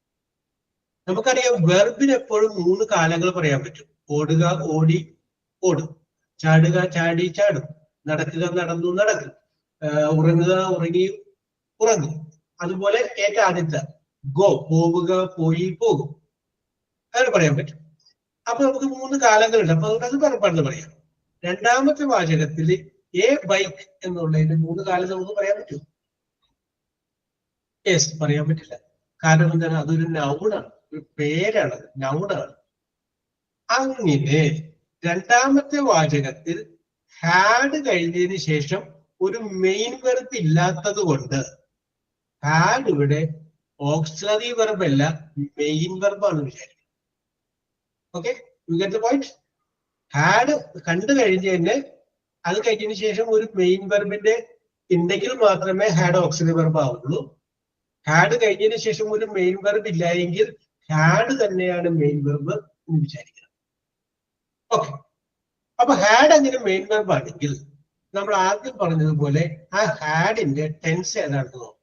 നമുക്കറിയാം വെർബിന് എപ്പോഴും 3 കാലങ്ങൾ പറയാൻ പറ്റും. ഓടുക, ഓടി, ഓടും. ചാടുക, ചാടി, ചാടും. നടക്കുക, നടന്നു, നടക്കും. ഉറങ്ങുക, ഉറങ്ങി, ഉറങ്ങും. അതുപോലെ ഏറ്റവും ആദ്യത്തെ ഗോ, പോവുക, പോയി, പോകും. അങ്ങനെ പറയാൻ പറ്റും. അപ്പൊ നമുക്ക് 3 കാലങ്ങളുണ്ട്. അപ്പൊ അത് വെർബാണെന്ന് പറയാം. രണ്ടാമത്തെ വാചകത്തിൽ എ ബൈക്ക് എന്നുള്ളതിന് 3 കാലം നമുക്ക് പറയാൻ പറ്റും? യെസ്, പറയാൻ പറ്റില്ല. കാരണം എന്താണ്? അതൊരു നൗണാണ്, ഒരു പേരാണ്, നൗണാണ്. അങ്ങനെ രണ്ടാമത്തെ വാചകത്തിൽ ഹാഡ് കഴിഞ്ഞതിന് ശേഷം ഒരു മെയിൻ വെർബ് ഇല്ലാത്തത് കൊണ്ട് ഹാഡ് ഇവിടെ ഓക്സിലറി വെർബ് അല്ല, മെയിൻ വെർബാണ് വിചാരിക്കുന്നത്. Okay, you get the point? Had കണ്ടു കഴിഞ്ഞ് അത് കഴിഞ്ഞതിന് ശേഷം ഒരു മെയിൻ വെർബിന്റെ ഉണ്ടെങ്കിൽ മാത്രമേ ഹാഡ് ഓക്സിലറി വെർബ് ആവുള്ളൂ. ഹാഡ് കഴിഞ്ഞതിന് ശേഷം ഒരു മെയിൻ വെർബ് ഇല്ല എങ്കിൽ ഹാഡ് തന്നെയാണ് മെയിൻ വെർബ് എന്ന് വിചാരിക്കണം. ഓക്കെ, അപ്പൊ ഹാഡ് അങ്ങനെ മെയിൻ വെർബ് ആണെങ്കിൽ നമ്മൾ ആദ്യം പറഞ്ഞതുപോലെ ആ ഹാഡിന്റെ ടെൻസ് ഏതാണെന്ന് നോക്കും.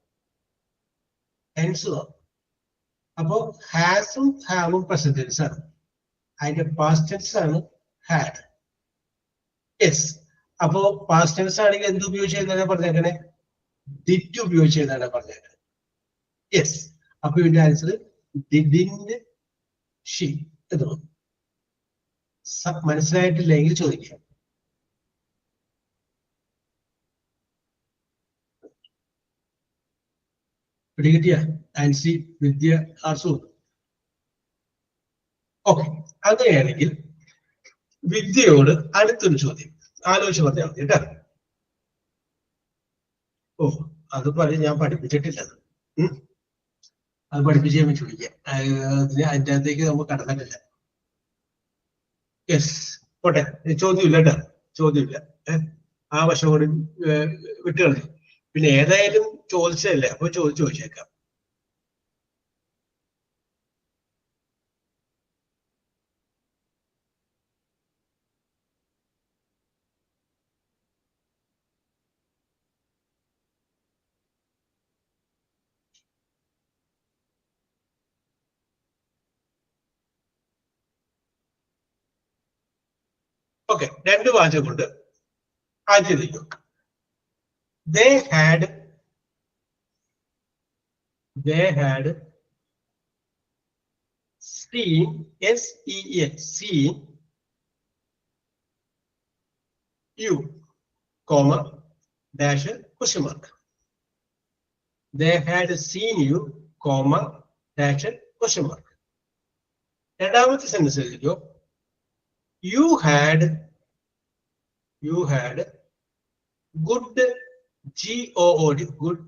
ടെൻസ് നോക്കും. അപ്പോ ഹാസും ഹാവും പ്രസന്റ് ടെൻസ് ആണ്. അതിന്റെ പാസ്റ്റ് ടെൻസ് ആണ് ഹാഡ്. യെസ്, അപ്പോ പാസ്റ്റ് ടെൻസ് ആണെങ്കിൽ എന്ത് ഉപയോഗിച്ച് എഴുതാനാണ് പറഞ്ഞേക്കണേ? ഡിഡ് ഉപയോഗിച്ച് എഴുതാനാണ് പറഞ്ഞേക്കണേ. യെസ്, അപ്പൊ ഇതിന്റെ ആൻസർ ഡിഡിന്റ് ഷീ എന്ന് തോന്നും. മനസ്സിലായിട്ടില്ലെങ്കിൽ ചോദിക്കാം. പിടികിട്ടിയ ആൻസി, വിദ്യ, ആർസു? ഓക്കെ, അങ്ങനെയാണെങ്കിൽ വിദ്യയോട് അടുത്തൊരു ചോദ്യം ആലോചിച്ച് പറഞ്ഞാൽ മതി കേട്ടോ. ഓ, അത് ഞാൻ പഠിപ്പിച്ചിട്ടില്ല. അത് പഠിപ്പിച്ച് ഞാൻ ചോദിക്കാം. അതിൻ്റെ അകത്തേക്ക് നമുക്ക് കടന്നിട്ടില്ല. യെസ്, പോട്ടെ, ചോദ്യമില്ല കേട്ടോ, ചോദ്യമില്ല. ആ വശം കൂടി വിട്ടുകളെ. പിന്നെ ഏതായാലും ചോദിച്ചതല്ലേ, അപ്പൊ ചോദിച്ചേക്കാം. ഓക്കെ, 2 വാചകമുണ്ട്. ആദ്യം they had seen, S-E-N, seen you, comma, dash, question mark. They had seen you, comma, dash, question mark. രണ്ടാമത്തെ സെന്റൻസ് എഴുതിക്കോ. You had good, G-O-O-D, good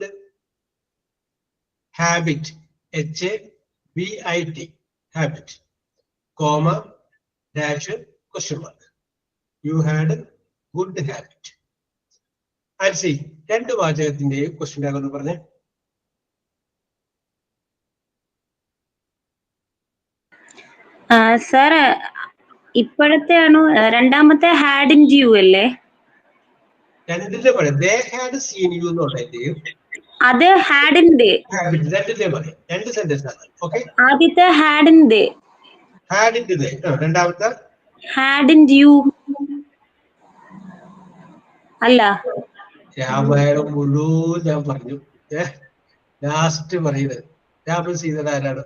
habit, H-A-B-I-T, habit, comma, dash, question mark. You had good habit. I'll see. 2 വാചകത്തിന്റെ question tag ഒന്ന് പറഞ്ഞേ. Sir, ഇപ്പോഴത്തെ ആണോ രണ്ടാമത്തെ had in U അല്ലേ? രണ്ടിന്റെ പറയാം. They had seen you എന്ന് പറഞ്ഞിട്ട് അത് ഹാഡിന്റെ രണ്ടിന്റെ പറയാം. 2 സെന്റൻസ് ആണ്. ഓക്കെ, ആദ്യത്തെ ഹാഡിന്റെ, ഹാഡിന്റെ. രണ്ടാമത്തെ ഹാഡ് ഇൻ യു അല്ല. രാമായണം മുഴുവൻ ഞാൻ പറഞ്ഞു. ലാസ്റ്റ് പറയുന്നത് രാമൻ സീതൻ ആരാണ്?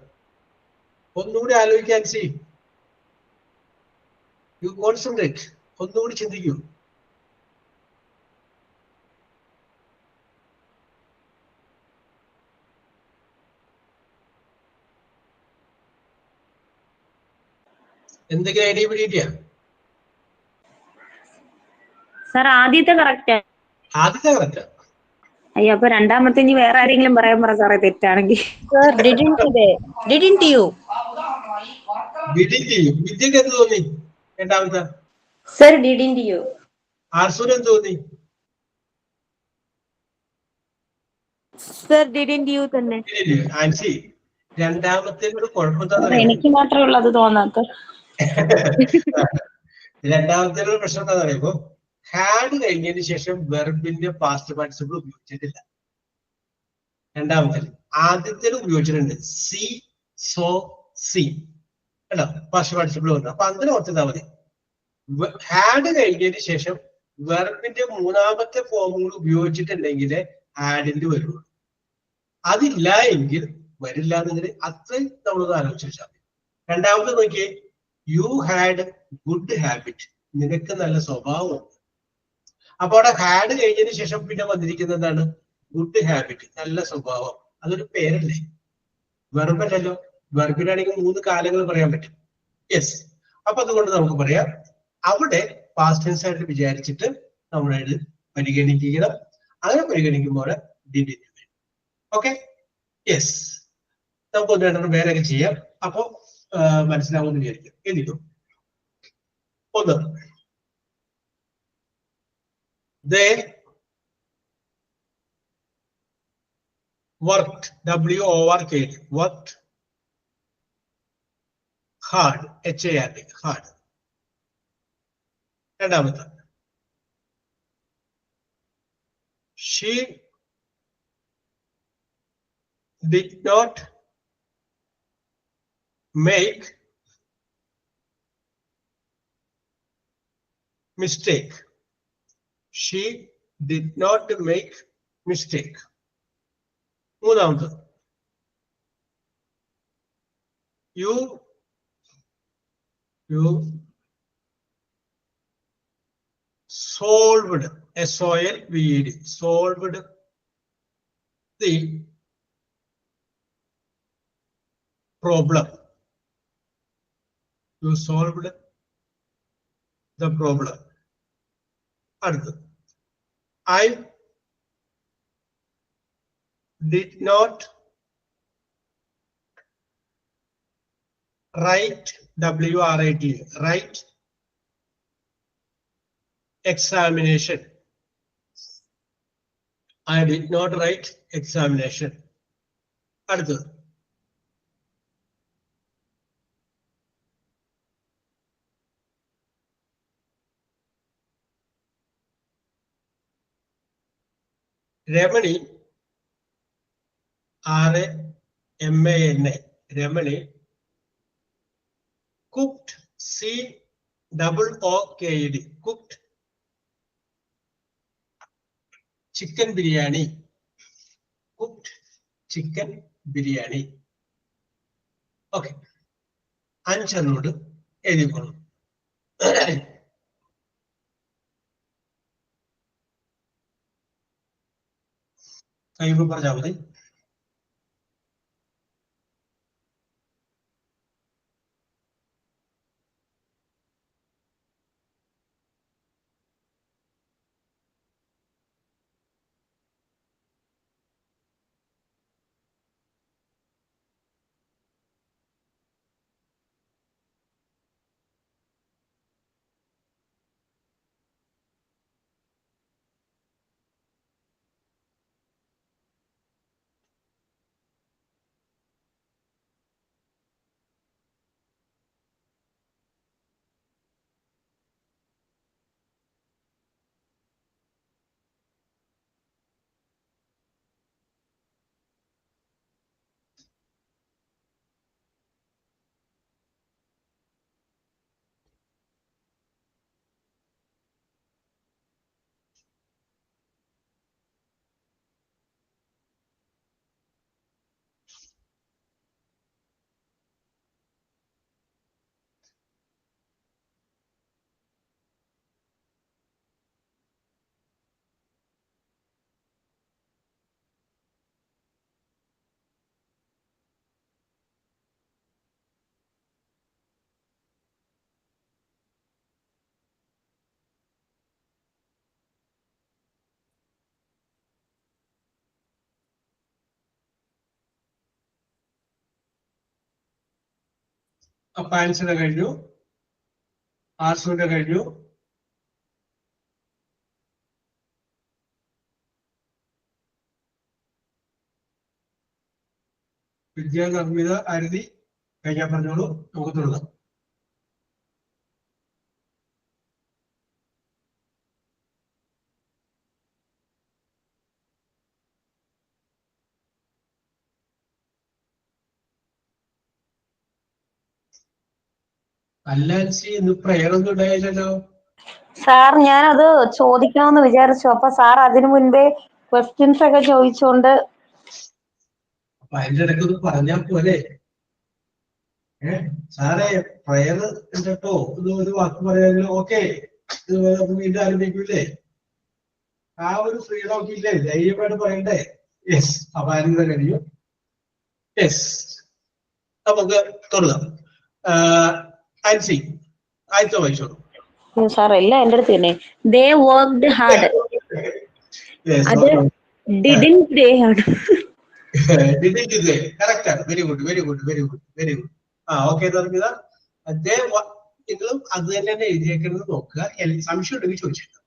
ഒന്നുകൂടി ആലോചിക്കാൻ. സി, യു കോൺസെൻട്രേറ്റ്, ഒന്നുകൂടി ചിന്തിക്കൂ. എന്തെങ്കിലും ഐഡിയ പിടിയിട്ടിയാ? സാർ ആദ്യത്തെ കറക്റ്റ്. ആദ്യത്തെ കറക്റ്റ്. അയ്യോ, അപ്പൊ രണ്ടാമത്തെ ഇനി വേറെ ആരെങ്കിലും പറയാൻ പറ സാറേ തെറ്റാണെങ്കിൽ. Sir, didn't you? വിദ്യക്ക് എന്ത് തോന്നി രണ്ടാമത്തെ? Sir, didn't you? ആർസുന് എന്ത് തോന്നി? Sir, didn't you തന്നെ? ആൻസി, രണ്ടാമത്തെ ഒരു കുഴപ്പം എനിക്ക് മാത്രമേ ഉള്ളൂ അത് തോന്നാത്ത. രണ്ടാമത്തെ ഒരു പ്രശ്നം എന്താ പറയുമ്പോ ഹാഡ് കഴിഞ്ഞതിന് ശേഷം വെർബിന്റെ പാസ്റ്റ് പാർട്ടിസിപ്പിൾ ഉപയോഗിച്ചിട്ടില്ല. രണ്ടാമത്തെ ആദ്യത്തെ ഉപയോഗിച്ചിട്ടുണ്ട്. സി, സോ, സി കേട്ടോ, പാസ്റ്റ് പാർട്ടിസിപ്പിൾ വന്നു. അപ്പൊ അങ്ങനെ ഓർത്തിരുന്നാ മതി. ഹാഡ് കഴിഞ്ഞതിന് ശേഷം വെർബിന്റെ മൂന്നാമത്തെ ഫോമുകൾ ഉപയോഗിച്ചിട്ടുണ്ടെങ്കിൽ ഹാഡിന്റെ വരുള്ളൂ. അതില്ല എങ്കിൽ വരില്ല എന്നെങ്കിൽ അത്രയും നമ്മളൊന്ന് ആലോചിച്ചാൽ മതി. രണ്ടാമത് നോക്കിയേ, യു ഹാഡ് ഗുഡ് ഹാബിറ്റ്, നിനക്ക് നല്ല സ്വഭാവമുണ്ട്. അപ്പൊ അവിടെ ഹാഡ് കഴിഞ്ഞതിന് ശേഷം പിന്നെ വന്നിരിക്കുന്നത് എന്താണ്? ഗുഡ് ഹാബിറ്റ്, നല്ല സ്വഭാവം. അതൊരു പേരല്ലേ, വെർബല്ലല്ലോ. വെർബിനാണെങ്കിൽ 3 കാലങ്ങൾ പറയാൻ പറ്റും. യെസ്. അപ്പൊ അതുകൊണ്ട് നമുക്ക് പറയാം അവിടെ പാസ്റ്റ് ടെൻസ് ആയിട്ട് വിചാരിച്ചിട്ട് നമ്മളത് പരിഗണിക്കണം. അങ്ങനെ പരിഗണിക്കുമ്പോൾ ഡിഡ്. Okay, yes. നമുക്ക് ഒന്ന് രണ്ടെണ്ണം വേറെയൊക്കെ ചെയ്യാം. അപ്പോ മനസ്സിലാവുമെന്ന് വിചാരിക്കും. എന്നിട്ടും ഒന്ന്, they worked, W-O-R-K-D, worked hard, H-A-R-D, hard. രണ്ടാമത്തെ, she did not make mistake. She did not make mistake. മൂന്നാമത്, you solved, S-O-L-V-E-D, solved the problem. You solved the problem. അടുത്ത്, I did not write, W-R-I-T, write examination. I did not write examination. അടുത്ത്, Ramani, R-A-M-A-N-A, Ramani cooked, C-O-O-K-E-D, cooked chicken biryani, cooked chicken biryani. Okay, 5 എഴുതിക്കോളൂ. കഴിയുമ്പോൾ പറഞ്ഞാൽ മതി. അപ്പൊ ആൻസിയുടെ കഴിഞ്ഞു, ആർസുവിന്റെ കഴിഞ്ഞു. വിദ്യ, നിർമ്മിത, ആരതി കഴിഞ്ഞാൽ പറഞ്ഞോളൂ, നമുക്ക് തുടങ്ങാം. അല്ല ഇന്ന് പ്രയർ ഒന്നും ഉണ്ടായില്ലല്ലോ. സാർ ഞാനത് ചോദിക്കണമെന്ന് വിചാരിച്ചു. അപ്പൊ സാർ അതിനു മുൻപേ ക്വസ്റ്റ്യൻസ് ഒക്കെ ചോദിച്ചോണ്ട്. അപ്പൊ അതിന്റെ ഇടയ്ക്ക് ഒന്ന് പറഞ്ഞാൽ പോലെ. സാറേ പ്രയർ ഉണ്ടോ ഒരു വാക്ക് പറയാനല്ലോ. ഓക്കെ, നമുക്ക് വീണ്ടും ആരംഭിക്കൂലേ? ആ ഒരു ഫ്രീഡം ഒക്കെ ഇല്ലേ? ധൈര്യമായിട്ട് പറയണ്ടേ? യെസ്. അപ്പൊ ആരും കഴിയും. യെസ്, നമുക്ക് തുടങ്ങാം. ആൻസി ആദ്യത്തെ വായിച്ചോളൂ. സാർ എല്ലാം എന്റെ അടുത്ത് തന്നെ. ദേ വർക്ക്ഡ് ഹാർഡ്. അത് ഡിഡിന്റ് ദേ ഹാർഡ്. കറക്റ്റ് ആണ്. Very good, very good, very good, very good. Okay, നിർമ്മിത. നിങ്ങളും അത് തന്നെയാണ് എഴുതിയേക്കുന്നത് നോക്കുക. സംശയം ഉണ്ടെങ്കിൽ ചോദിച്ചേക്കാം.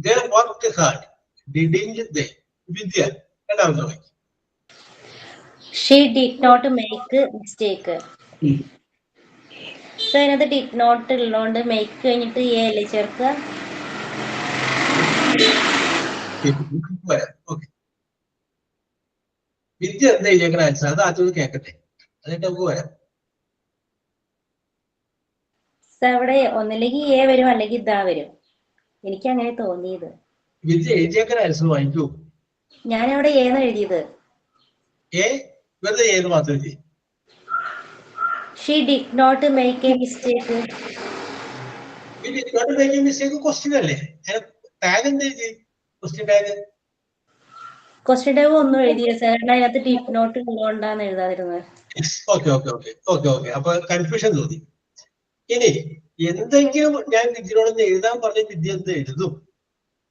They worked hard. Didn't they? വിദ്യ രണ്ടാമത്തെ വായിക്കും. She did not make mistake. So അതിനകത്ത് ഡിഡ് നോട്ട് ഉള്ളതുകൊണ്ട് മേക്ക് കഴിഞ്ഞിട്ട് എ അല്ലേ ചേർക്കുക. വിദ്യ എന്താ എഴുതിയേക്കുന്ന ആൻസർ അത് ആദ്യം കേൾക്കട്ടെ, അതിന്റെ നമുക്ക് വരാം. അവിടെ ഒന്നില്ലെങ്കിൽ എ വരും അല്ലെങ്കിൽ ഇതാ വരും. എനിക്ക് അങ്ങനെ തോന്നിയത്. വിദ്യ എഴുതിയേക്കുന്ന ആൻസർ വാങ്ങിക്കൂ. ഞാൻ അവിടെ ഏന്ന് എഴുതിയത്. വെറുതെ ഏത് മാത്രം എഴുതി. She did not make a mistake. Question അല്ലേ? ടാഗ് എന്താ എഴുതി? Question tag. ക്വസ്റ്റ്യൻ ടാഗ് ഒന്നും എഴുതിയില്ല സാർ, അതിനകത്ത് ഡിഡ് നോട്ട് ഉള്ളതുകൊണ്ടാണ് എഴുതാതിരുന്നത്. Okay okay okay okay okay അപ്പൊ കൺഫ്യൂഷൻ തോന്നി. ഇനി എന്തെങ്കിലും ഞാൻ വിദ്യയോടൊന്ന് എഴുതാൻ പറഞ്ഞ വിദ്യ എന്ത് എഴുതും?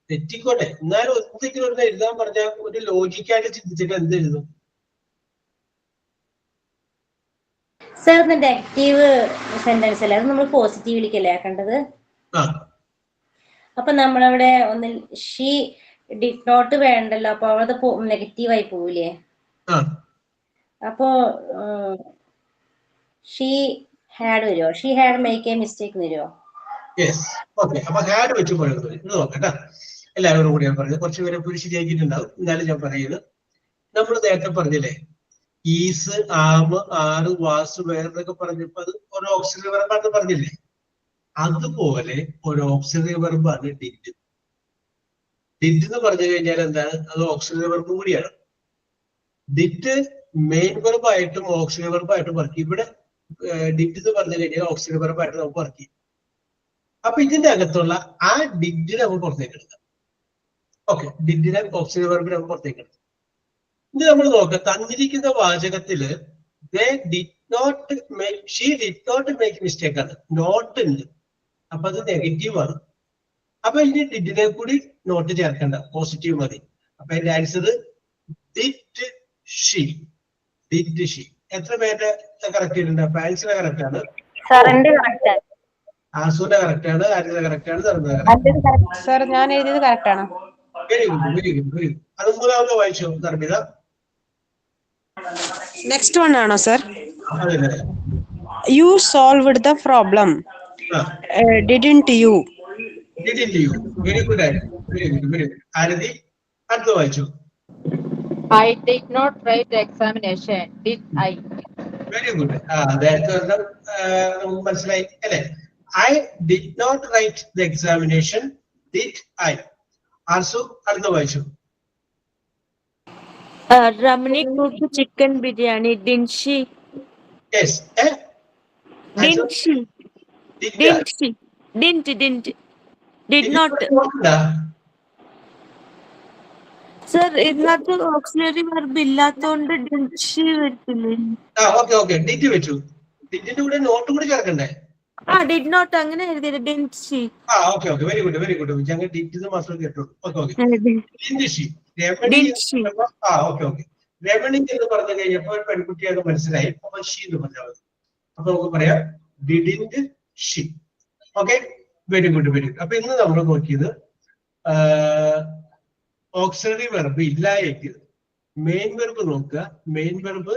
തെറ്റിക്കോട്ടെ, എന്നാലും എന്തെങ്കിലും ഒന്ന് എഴുതാൻ പറഞ്ഞാൽ ഒരു ലോജിക്കായിട്ട് ചിന്തിച്ചിട്ട് എന്ത് എഴുതും? സാർ നെഗറ്റീവ് സെന്റൻസ് അല്ലേ, അത് നമ്മൾ പോസിറ്റീവിലേക്കല്ലേ ആക്കേണ്ടത്. അപ്പൊ നമ്മളവിടെ ഒന്നിൽ ഷീ ഡിഡ് നോട്ട് വേണ്ടല്ലോ, അപ്പൊ അവിടെ നെഗറ്റീവായി പോവില്ലേ? അപ്പോ ഷീ ഹാഡ് വരുമോ? She had make A mistake വരുമോ? അപ്പൊ ഹാഡ് വെച്ച് പറയുന്നത് നോക്കട്ടെ. എല്ലാവരും കൂടി ഞാൻ പറഞ്ഞത് കുറച്ച് പേരെ ശരിയാക്കിയിട്ടുണ്ടാവും. എന്നാലും ഞാൻ പറയുന്നത്, നമ്മൾ നേരത്തെ പറഞ്ഞില്ലേ ഈസ്, ആമ്, ആറ്, വാസ്, വേറെന്നൊക്കെ പറഞ്ഞപ്പോ അത് ഒരു ഓക്സിലറി വെർബാന്ന് പറഞ്ഞില്ലേ? അതുപോലെ ഒരു ഓക്സിലറി വെർബാണ് ഡിഡ്. ഡിഡ് എന്ന് പറഞ്ഞു കഴിഞ്ഞാൽ എന്താണ്? അത് ഓക്സിലറി വെർബും കൂടിയാണ്. ഡിഡ് മെയിൻ വെർബായിട്ടും ഓക്സിലറി വെർബായിട്ടും വർക്ക് ചെയ്യും. ഇവിടെ ഡിഡ് എന്ന് പറഞ്ഞു കഴിഞ്ഞാൽ ഓക്സിലറി വെർബായിട്ട് നമുക്ക് വർക്ക് ചെയ്യും. അപ്പൊ ഇതിന്റെ അകത്തുള്ള ആ ഡിഡിനെ നമുക്ക് പുറത്തേക്ക് എടുക്കാം. ഓക്കെ, ഡിഡിനെ ഓക്സിലറി വെർബിനെ നമുക്ക് പുറത്തേക്ക് എടുക്കാം. ഇത് നമ്മൾ നോക്കാം. തന്നിരിക്കുന്ന വാചകത്തില് she did not make mistake ആണ്, നോട്ട് ഉണ്ട്. അപ്പൊ അത് നെഗറ്റീവ് ആണ്. അപ്പൊ ഇനി ഡിഡിനെ കൂടി നോട്ട് ചേർക്കണ്ട, പോസിറ്റീവ് മതി. അപ്പൊ എന്റെ answer did she. Did she. എത്ര പേരുടെ കറക്റ്റ് ചെയ്തിട്ടുണ്ട്? അപ്പൊ ആൻസർ കറക്റ്റ് ആണ്, ആൻസറിന്റെ കറക്റ്റ് ആണ്, ആൻസറിന്റെ കറക്റ്റ് ആണ്, സർ ഞാൻ എഴുതിയത് കറക്റ്റ് ആണ്. Very good, very good, very good. അത് മൂന്നാമത്തെ വായിച്ചു നിർമ്മിത. നെക്സ്റ്റ് വൺ ആണോ sir? You solved the problem. Didn't you? Didn't you? Very good, very good, very good. Aradi, അടുത്ത വായിച്ചു. I did not write the examination. Did I? Very good. നമുക്ക് മനസ്സിലായി അല്ലേ? I did not write the examination. Did I? Also, അടുത്ത വായിച്ചു. Ramani cooked chicken biryani, didn't she? Yes. Didn't she? Didn't she? Didn't. Did not. Sir, ഇതിനകത്ത് auxiliary verb ഇല്ലാത്തതുകൊണ്ട് didn't she വരത്തില്ലേ? Okay did വെച്ചു. ഡിഡിന്റെ കൂടെ നോട്ട് കൂടി ചേർക്കണ്ടേ? did not അങ്ങനെ എഴുതിയത് didn't she. Okay very good, very good. ഞങ്ങൾ did മാത്രം കേട്ടോളൂ. Okay did she. Okay Ramani എന്ന് പറഞ്ഞു കഴിഞ്ഞപ്പോൾ പെൺകുട്ടിയൊക്കെ മനസ്സിലായി. അപ്പൊ ഷീ എന്ന് പറഞ്ഞാൽ മതി. അപ്പൊ നമുക്ക് പറയാം didn't she. Okay, very good very good. അപ്പൊ ഇന്ന് നമ്മൾ നോക്കിയത് ഓക്സിലറി വെർബ് ഇല്ല എങ്കിൽ മെയിൻ വെർബ് നോക്കുക. മെയിൻ വെർബ്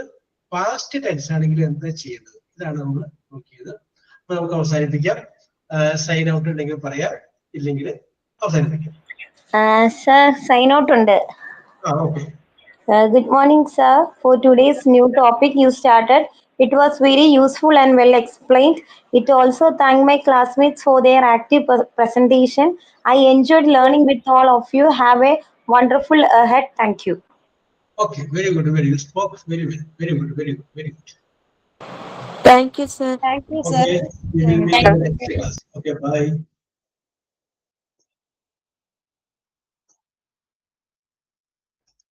പാസ്റ്റ് ടെൻസ് ആണെങ്കിൽ എന്താ ചെയ്യുന്നത്, ഇതാണ് നമ്മൾ നോക്കിയത്. അപ്പൊ നമുക്ക് അവസാനിപ്പിക്കാം. സൈൻ ഔട്ട് ഉണ്ടെങ്കിൽ പറയാം, ഇല്ലെങ്കിൽ അവസാനിപ്പിക്കാം. Sir, sign out ഉണ്ട്. Okay. Good morning, sir. For today's new topic you started, it was very useful and well explained. It also thank my classmates for their active presentation. I enjoyed learning with all of you. Have a wonderful ahead. Thank you. Okay, very good, very good. Spoke very well. Very good, very good, very good. Thank you, sir. Thank you, sir. Okay, we will meet in the next class. Okay, bye.